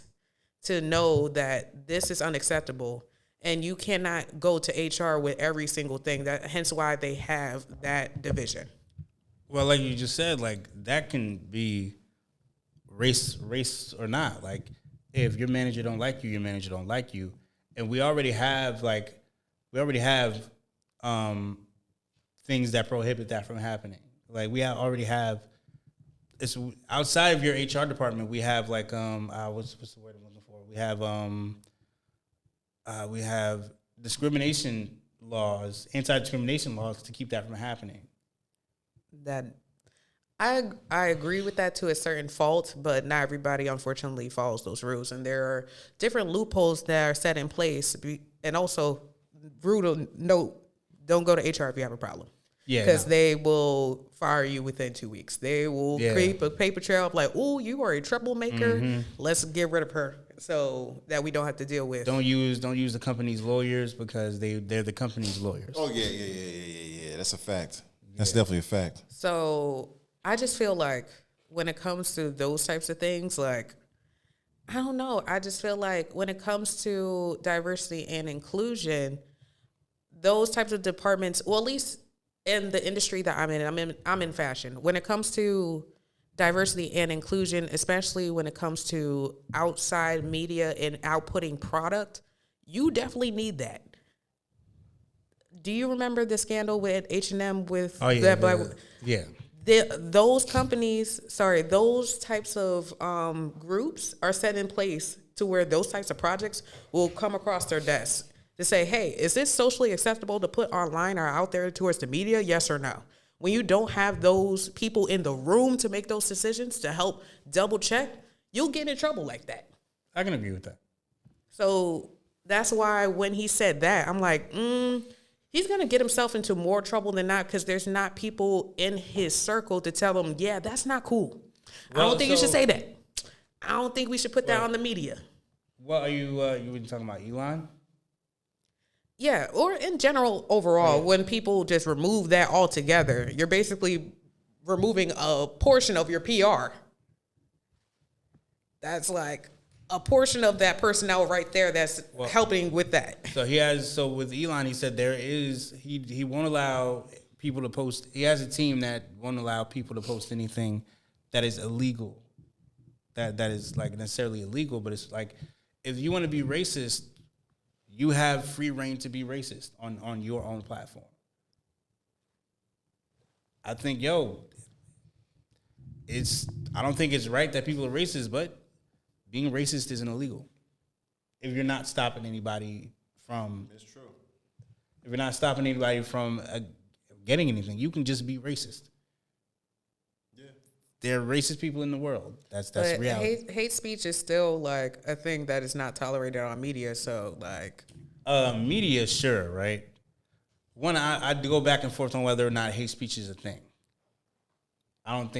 to know that this is unacceptable. And you cannot go to HR with every single thing. Hence why they have that division. Well, like you just said, like that can be race or not. Like if your manager don't like you, your manager don't like you. And we already have things that prohibit that from happening. Like already have. It's outside of your HR department. We have like what's the word I'm looking for? We have discrimination laws, anti-discrimination laws to keep that from happening. That I agree with that to a certain fault, but not everybody unfortunately follows those rules, and there are different loopholes that are set in place. And also, brutal note: don't go to HR if you have a problem. Yeah, because they will fire you within 2 weeks. They will create a paper trail of like, oh, you are a troublemaker. Mm-hmm. Let's get rid of her so that we don't have to deal with. Don't use the company's lawyers because they're the company's lawyers. Oh yeah. That's a fact. That's definitely a fact. So I just feel like when it comes to those types of things, like I don't know. I just feel like when it comes to diversity and inclusion, those types of departments, well, at least in the industry that I'm in fashion. When it comes to diversity and inclusion, especially when it comes to outside media and outputting product, you definitely need that. Do you remember the scandal with H&M with that black? Yeah. Those companies, those types of groups are set in place to where those types of projects will come across their desk to say, hey, is this socially acceptable to put online or out there towards the media? Yes or no? When you don't have those people in the room to make those decisions to help double check, you'll get in trouble like that. I can agree with that. So that's why when he said that, I'm like, he's going to get himself into more trouble than not because there's not people in his circle to tell him, yeah, that's not cool. I don't think you should say that. I don't think we should put that on the media. What are you were talking about, Elon? Yeah, or in general, overall, when people just remove that altogether, you're basically removing a portion of your PR. That's like a portion of that personnel right there that's helping with that. So with Elon, he said he won't allow people to post. He has a team that won't allow people to post anything that is illegal. That is like necessarily illegal, but it's like if you want to be racist, you have free reign to be racist on your own platform. I think, I don't think it's right that people are racist, but being racist isn't illegal. If you're not stopping anybody from... It's true. If you're not stopping anybody from getting anything, you can just be racist. Yeah. There are racist people in the world. That's reality. Hate speech is still like a thing that is not tolerated on media, so like... Media, sure, right? I go back and forth on whether or not hate speech is a thing. I don't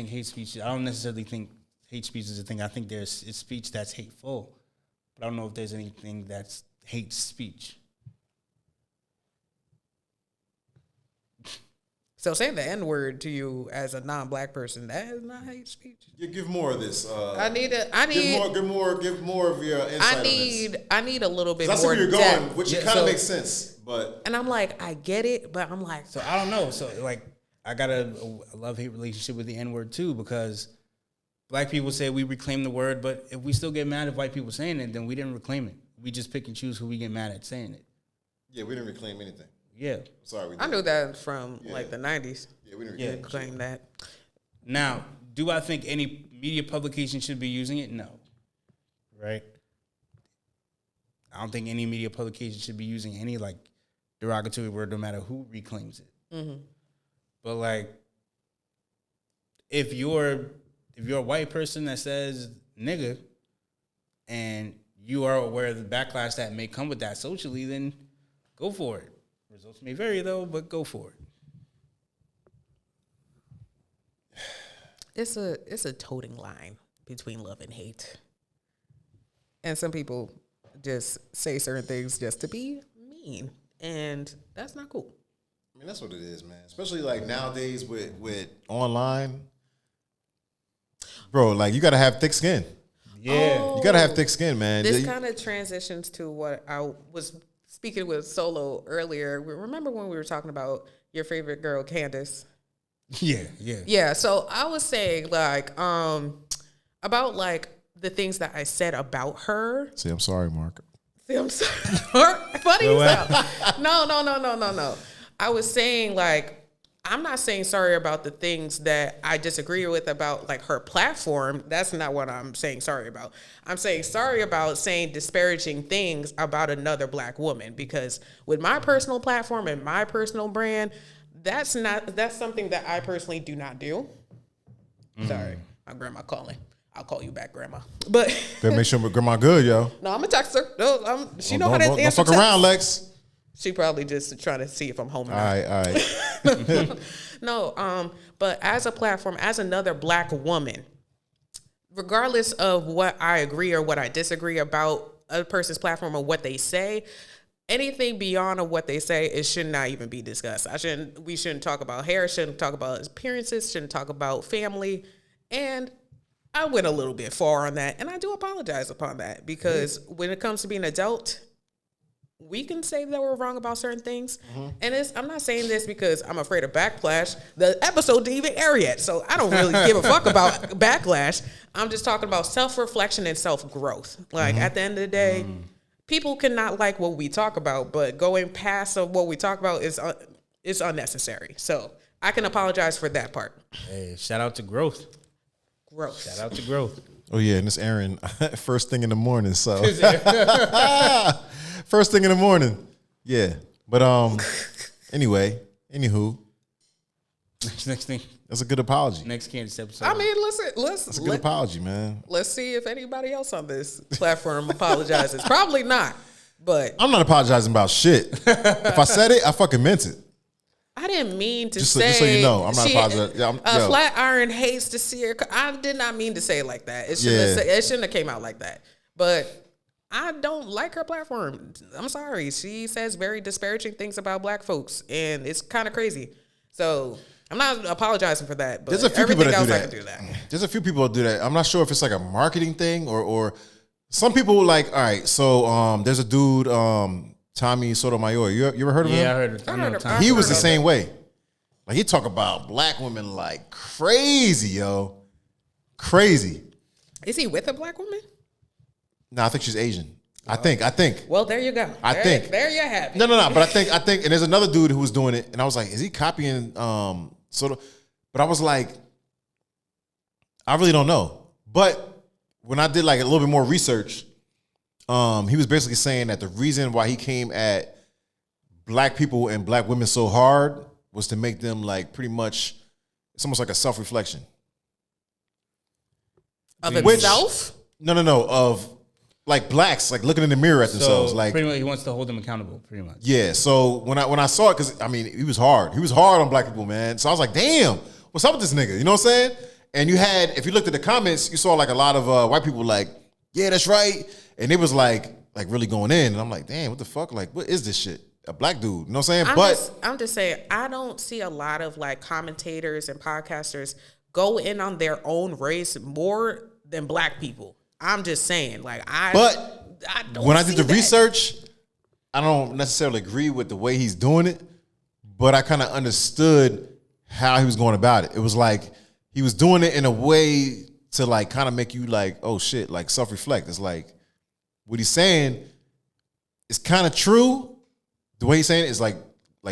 necessarily think hate speech is a thing. I think it's speech that's hateful, but I don't know if there's anything that's hate speech. So saying the N-word to you as a non-black person, that is not hate speech. Yeah, give more of this. Give more of your insight on this. I need a little bit more. That's where you're depth. going, which kind of makes sense, but. And I'm like, I get it, but I'm like. So I don't know. So like, I got a love-hate relationship with the N-word too, because black people say we reclaim the word, but if we still get mad at white people saying it, then we didn't reclaim it. We just pick and choose who we get mad at saying it. Yeah, we didn't reclaim anything. Yeah. Sorry, I knew that from like the 90s. Yeah, we didn't reclaim that. Now, do I think any media publication should be using it? No. Right? I don't think any media publication should be using any like derogatory word, no matter who reclaims it. Mm-hmm. But like, if you're a white person that says nigga, and you are aware of the backlash that may come with that socially, then go for it. Results may vary though, but go for it. It's a toting line between love and hate. And some people just say certain things just to be mean. And that's not cool. I mean, that's what it is, man. Especially like nowadays with online. Bro, like you gotta have thick skin. Yeah. You gotta have thick skin, man. This kind of transitions to what I was speaking with Solo earlier. Remember when we were talking about your favorite girl, Candace? Yeah. So I was saying like about like the things that I said about her. See, I'm sorry, Mark. See, I'm sorry. Funny stuff. No. I was saying like I'm not saying sorry about the things that I disagree with about like her platform. That's not what I'm saying sorry about. I'm saying sorry about saying disparaging things about another black woman, because with my personal platform and my personal brand, that's something that I personally do not do. Sorry, my grandma calling. I'll call you back, Grandma. But better make sure Grandma good, yo. No, I'm gonna text her. No, she know how to answer. Don't fuck around, Lex. She probably just trying to see if I'm home or not. All right. No, but as a platform, as another black woman, regardless of what I agree or what I disagree about a person's platform or what they say, anything beyond of what they say, it should not even be discussed. We shouldn't talk about hair, shouldn't talk about appearances, shouldn't talk about family. And I went a little bit far on that, and I do apologize upon that because when it comes to being an adult, we can say that we're wrong about certain things. And I'm not saying this because I'm afraid of backlash. The episode didn't even air yet, so I don't really give a fuck about backlash. I'm just talking about self-reflection and self-growth. Like, at the end of the day, people cannot like what we talk about, but going past of what we talk about is unnecessary. So I can apologize for that part. Hey, shout out to growth. Shout out to growth. Oh yeah, and it's airing first thing in the morning. So first thing in the morning. Yeah, but anyway, anywho, next thing. That's a good apology. Next Candace episode. I mean, let's That's a good apology, man. Let's see if anybody else on this platform apologizes. Probably not, but I'm not apologizing about shit. If I said it, I fucking meant it. I didn't mean to Just say. so you know, I'm not apologizing. Yeah, Flatiron hates to see her. I did not mean to say it like that. It shouldn't have came out like that. But I don't like her platform. I'm sorry. She says very disparaging things about black folks, and it's kind of crazy. So I'm not apologizing for that. But there's a few people that do that. I can do that. There's a few people that do that. I'm not sure if it's like a marketing thing or some people like. All right, so there's a dude. Tommy Sotomayor. You ever heard of him? Yeah, I heard of him. He was the same way. Like, he talk about black women like crazy, yo. Crazy. Is he with a black woman? No, I think she's Asian. I think. Well, there you go. I think. There you have it. No. But I think, and there's another dude who was doing it, and I was like, is he copying But I was like, I really don't know. But when I did like a little bit more research, he was basically saying that the reason why he came at black people and black women so hard was to make them like pretty much, it's almost like a self-reflection. Of himself? No. Of like blacks, like looking in the mirror at themselves. Like, pretty much he wants to hold them accountable, pretty much. Yeah. So when I saw it, because I mean, he was hard. He was hard on black people, man. So I was like, damn, what's up with this nigga? You know what I'm saying? And if you looked at the comments, you saw like a lot of white people like, yeah, that's right. And it was like really going in. And I'm like, damn, what the fuck? Like, what is this shit? A black dude. You know what I'm saying? I'm just saying, I don't see a lot of like commentators and podcasters go in on their own race more than black people. I'm just saying, like, I don't when I did the that. research, I don't necessarily agree with the way he's doing it, but I kind of understood how he was going about it. It was like he was doing it in a way to like kind of make you like, oh shit, like self-reflect. It's like what he's saying is kind of true. The way he's saying it is like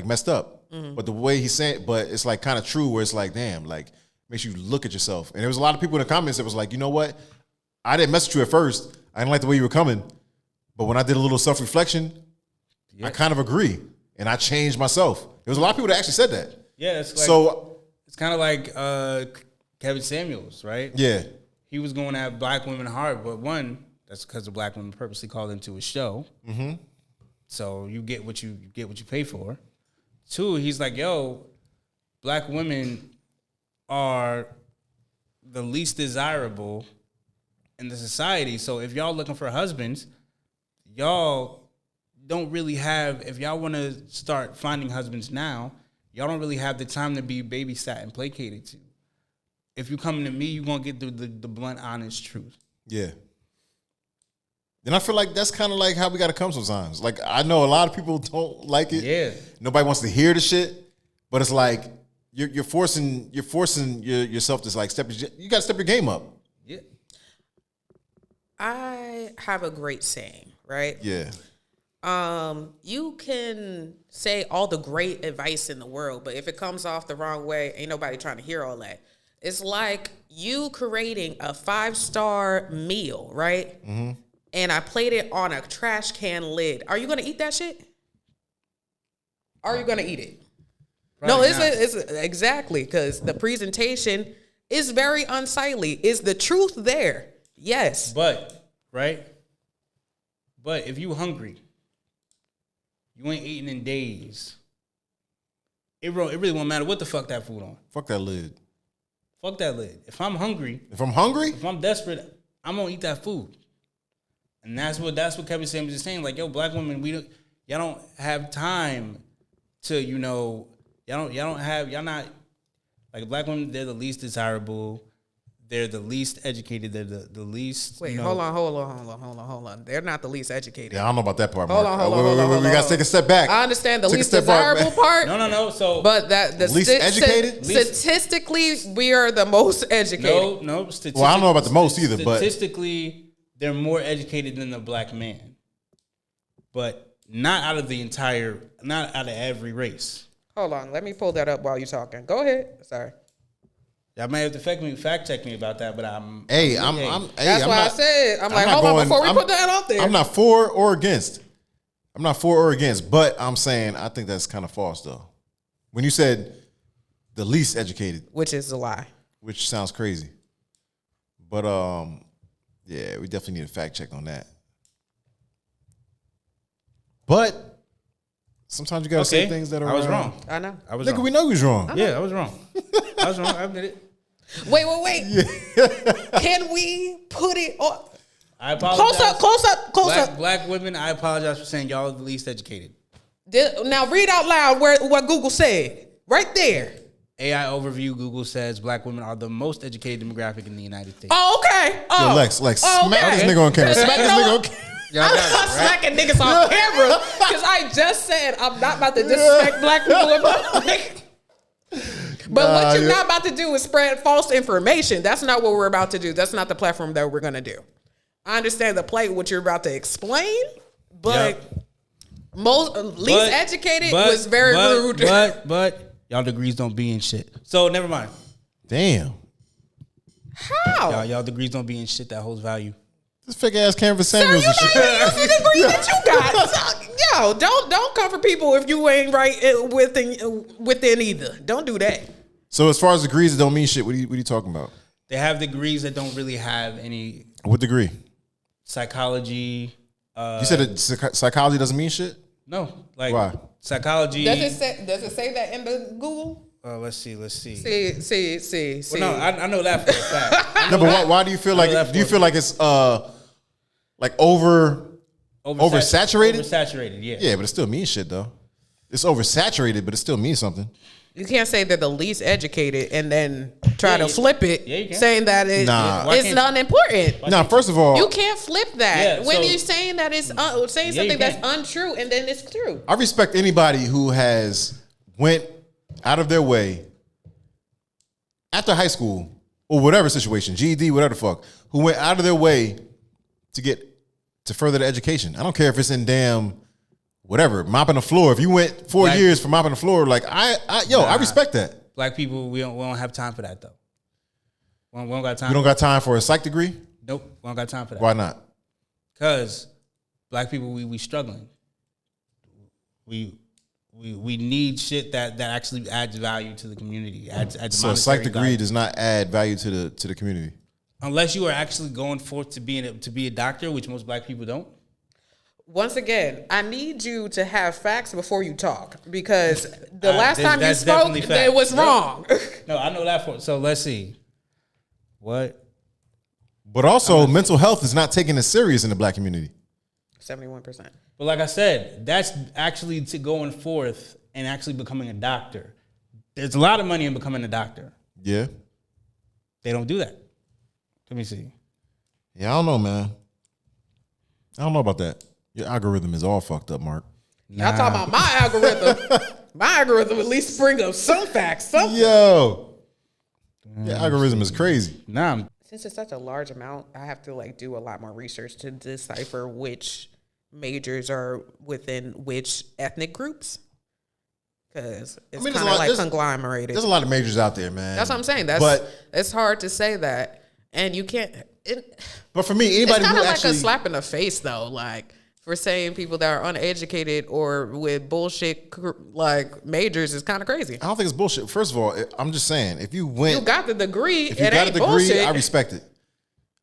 messed up. Mm-hmm. But the way he's saying it, but it's like kind of true where it's like, damn, like makes you look at yourself. And there was a lot of people in the comments that was like, you know what? I didn't mess with you at first. I didn't like the way you were coming. But when I did a little self-reflection, I kind of agree. And I changed myself. There was a lot of people that actually said that. Yeah, it's like, it's kind of like Kevin Samuels, right? Yeah. He was going at black women hard, but one, that's because the black women purposely called him to a show. Mm-hmm. So you get what you pay for. Two, he's like, yo, black women are the least desirable in the society. So if y'all looking for husbands, y'all don't really have, if y'all want to start finding husbands now, y'all don't really have the time to be babysat and placated to. If you coming to me, you're going to get the blunt, honest truth. Yeah. And I feel like that's kind of like how we got to come sometimes. Like, I know a lot of people don't like it. Yeah. Nobody wants to hear the shit. But it's like you're forcing yourself to like you got to step your game up. Yeah. I have a great saying, right? Yeah. You can say all the great advice in the world, but if it comes off the wrong way, ain't nobody trying to hear all that. It's like you creating a 5-star meal, right? Mm-hmm. And I played it on a trash can lid. Are you going to eat that shit? Are you going to eat it? Probably no, it's exactly, because the presentation is very unsightly. Is the truth there? Yes. But if you hungry, you ain't eating in days. It really won't matter what the fuck that food on. Fuck that lid. Fuck that lid. If I'm hungry, if I'm desperate, I'm gonna eat that food. And that's what Kevin Samuels is saying. Like, yo, black women, y'all don't have time to, y'all not like black women. They're the least desirable. they're the least educated. They're the least. Wait, hold on. They're not the least educated. Yeah, I don't know about that part. Hold Mark. on. We got to take a step back. I understand the Take a least step back, desirable part. No. So, but that the least educated? Statistically, we are the most educated. no. Well, I don't know about the most either, but statistically, they're more educated than the black man, but not out of every race. Hold on, let me pull that up while you're talking. Go ahead. Sorry. Y'all may have to fact check me about that, but I'm. That's I'm why not, I said I'm like, not hold on going- before we I'm- put that out there. I'm not for or against. But I'm saying I think that's kind of false though. When you said the least educated, which is a lie. which sounds crazy, but yeah, we definitely need a fact check on that. But sometimes you gotta say things that are. I was wrong. I know. I was Nigga, wrong. we know you was wrong. Yeah, I was wrong. I was wrong. I admit it. Wait. Can we put it on? I apologize. Close up. Black women, I apologize for saying y'all are the least educated. Now read out loud what Google said. Right there. AI overview, Google says black women are the most educated demographic in the United States. Oh, okay. Oh, Yo, Lex, smack this nigga on camera. Smack this nigga on camera. I'm not smacking niggas on camera because I just said I'm not about to disrespect black people in public. But what you're not about to do is spread false information. That's not what we're about to do. That's not the platform that we're going to do. I understand what you're about to explain, but least educated was very rude. But y'all degrees don't be in shit. So never mind. Damn. How? Y'all degrees don't be in shit that holds value. This fake ass Canvas Samuels Sir, and shit. you're not even degree that you got. Yo, don't come for people if you ain't right within either. Don't do that. So as far as degrees that don't mean shit, what are you talking about? They have degrees that don't really have any What degree? psychology. You said that psychology doesn't mean shit? No, like Why? psychology. Does it say that in the Google? Let's see. See. Well, no, I know that for a fact. No, but why do you feel like? Do you feel like it's like oversaturated? Oversaturated, yeah. Yeah, but it still means shit though. It's oversaturated, but it still means something. You can't say they're the least educated and then try to flip it, you can. saying that it's not important. Nah, first of all, You can't flip that Yeah, when so- you're saying that it's saying Yeah, you something that's can. untrue and then it's true. I respect anybody who has went out of their way after high school or whatever situation, GED, whatever the fuck, who went out of their way to further their education. I don't care if it's in damn whatever, mopping the floor. If you went 4 years for mopping the floor, like I respect that. Black people, we don't have time for that though. We don't got time. You don't got time for a psych degree? Nope, we don't got time for that. Why not? Because black people, we struggling. We need shit that actually adds value to the community. Adds So a psych monetary degree value. does not add value to the community. Unless you are actually going forth to be a doctor, which most black people don't. Once again, I need you to have facts before you talk because the last time you that's spoke, definitely fact. it was wrong. No, I know that for. So let's see. What? But also, mental health is not taken as serious in the black community. 71%. But like I said, that's actually to going forth and actually becoming a doctor. There's a lot of money in becoming a doctor. Yeah. They don't do that. Let me see. Yeah, I don't know, man. I don't know about that. Your algorithm is all fucked up, Mark. Y'all talking about my algorithm. My algorithm at least bring up some facts. Something. Yo. Your algorithm is crazy. Nah, Since it's such a large amount, I have to do a lot more research to decipher which majors are within which ethnic groups. Because it's there's kind a of lot- like conglomerated. There's a lot of majors out there, man. That's what I'm saying. It's hard to say that. And you can't. But for me, It's anybody kind who of like actually a slap in the face, though. Like for saying people that are uneducated or with bullshit majors is kind of crazy. I don't think it's bullshit. First of all, I'm just saying, if you went, You got the degree. if you It got a ain't degree, bullshit. I respect it.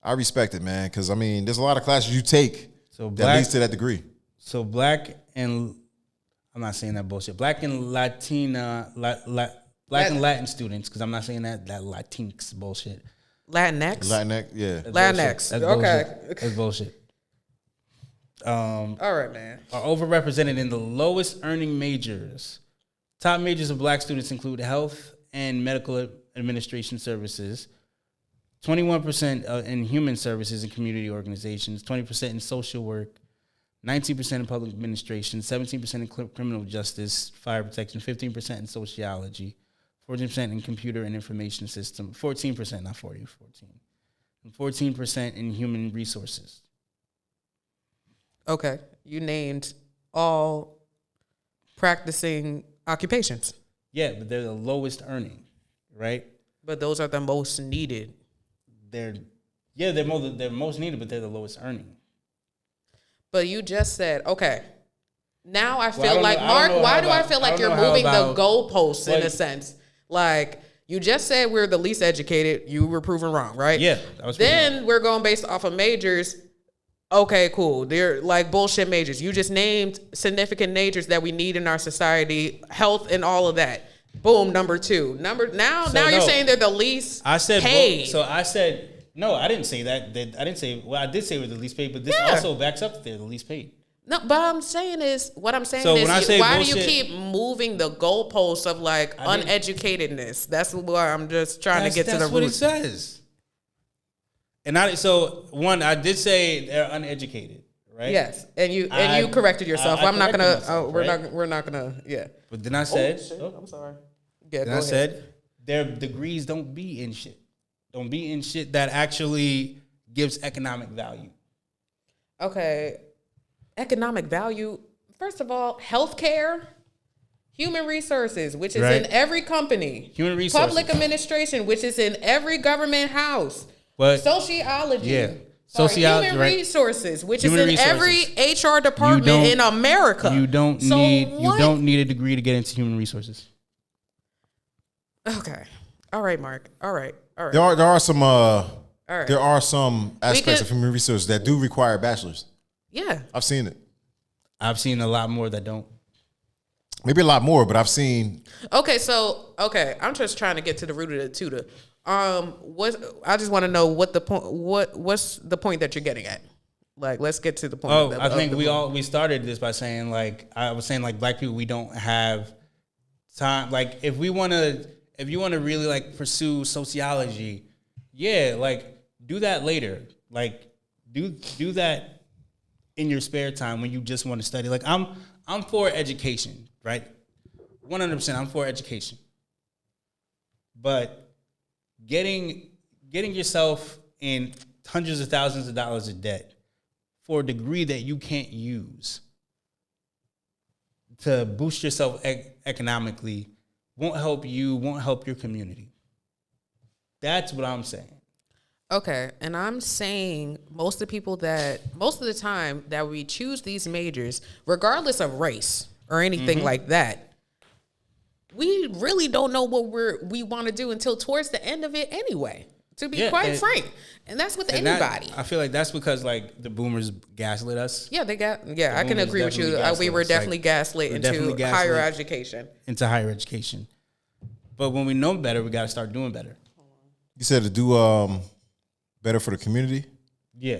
I respect it, man. Because I mean, there's a lot of classes you take that leads to that degree. So black and I'm not saying that bullshit. Black and Latina, black and Latin students, because I'm not saying that Latinx bullshit. Latinx. Latinx, yeah. Latinx. That's Okay. bullshit. That's bullshit. All right, man. Are overrepresented in the lowest earning majors. Top majors of black students include health and medical administration services, 21% in human services and community organizations, 20% in social work, 19% in public administration, 17% in criminal justice, fire protection, 15% in sociology, 14% in computer and information system, 14%, not 40, 14, and 14% in human resources. Okay, you named all practicing occupations. Yeah, but they're the lowest earning, right? But those are the most needed. They're most needed, but they're the lowest earning. But you just said, okay. Now I feel Well, like, Mark, why do I feel like you're moving the goalposts in a sense? Like, you just said we're the least educated. You were proven wrong, right? Yeah. That was then we're going based off of majors. Okay, cool. They're like bullshit majors. You just named significant majors that we need in our society, health and all of that. Boom, number 2. Now you're saying they're the least paid. No, I didn't say that. I did say we're the least paid, but this also backs up that they're the least paid. No, but why do you keep moving the goalposts of like uneducatedness? That's why I'm just trying to get to the root. That's what it says. And I did say they're uneducated, right? Yes, and you corrected yourself. We're not gonna. Yeah. But then I said, I'm sorry. Yeah, then I said their degrees don't be in shit. Don't be in shit that actually gives economic value. Okay. Economic value. First of all, healthcare, human resources, which is in every company. Human resources. Public administration, which is in every government house. But sociology. Yeah. Sociology. Human resources, which is in every HR department in America. You don't need a degree to get into human resources. Okay. All right, Mark. All right. There are some aspects of human resources that do require bachelors. Yeah. I've seen it. I've seen a lot more that don't. Maybe a lot more, but I've seen. Okay, I'm just trying to get to the root of the tutor. I just want to know what the point. What's the point that you're getting at? Like, let's get to the point. I think we started this by saying black people, we don't have time. Like, if you want to really like pursue sociology, do that later. Like, do that in your spare time when you just want to study. Like, I'm for education, right? 100%, I'm for education. But getting yourself in hundreds of thousands of dollars of debt for a degree that you can't use to boost yourself economically won't help you, won't help your community. That's what I'm saying. Okay, and I'm saying most of the time that we choose these majors, regardless of race or anything like that, we really don't know what we want to do until towards the end of it anyway, to be quite frank. And that's with anybody. I feel like that's because like the boomers gaslit us. Yeah, I can agree with you. We were definitely gaslit into higher education. Into higher education. But when we know better, we got to start doing better. You said to do better for the community? Yeah.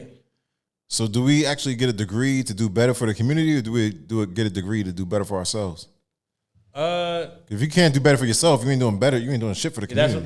So do we actually get a degree to do better for the community, or do we get a degree to do better for ourselves? If you can't do better for yourself, you ain't doing better. You ain't doing shit for the community.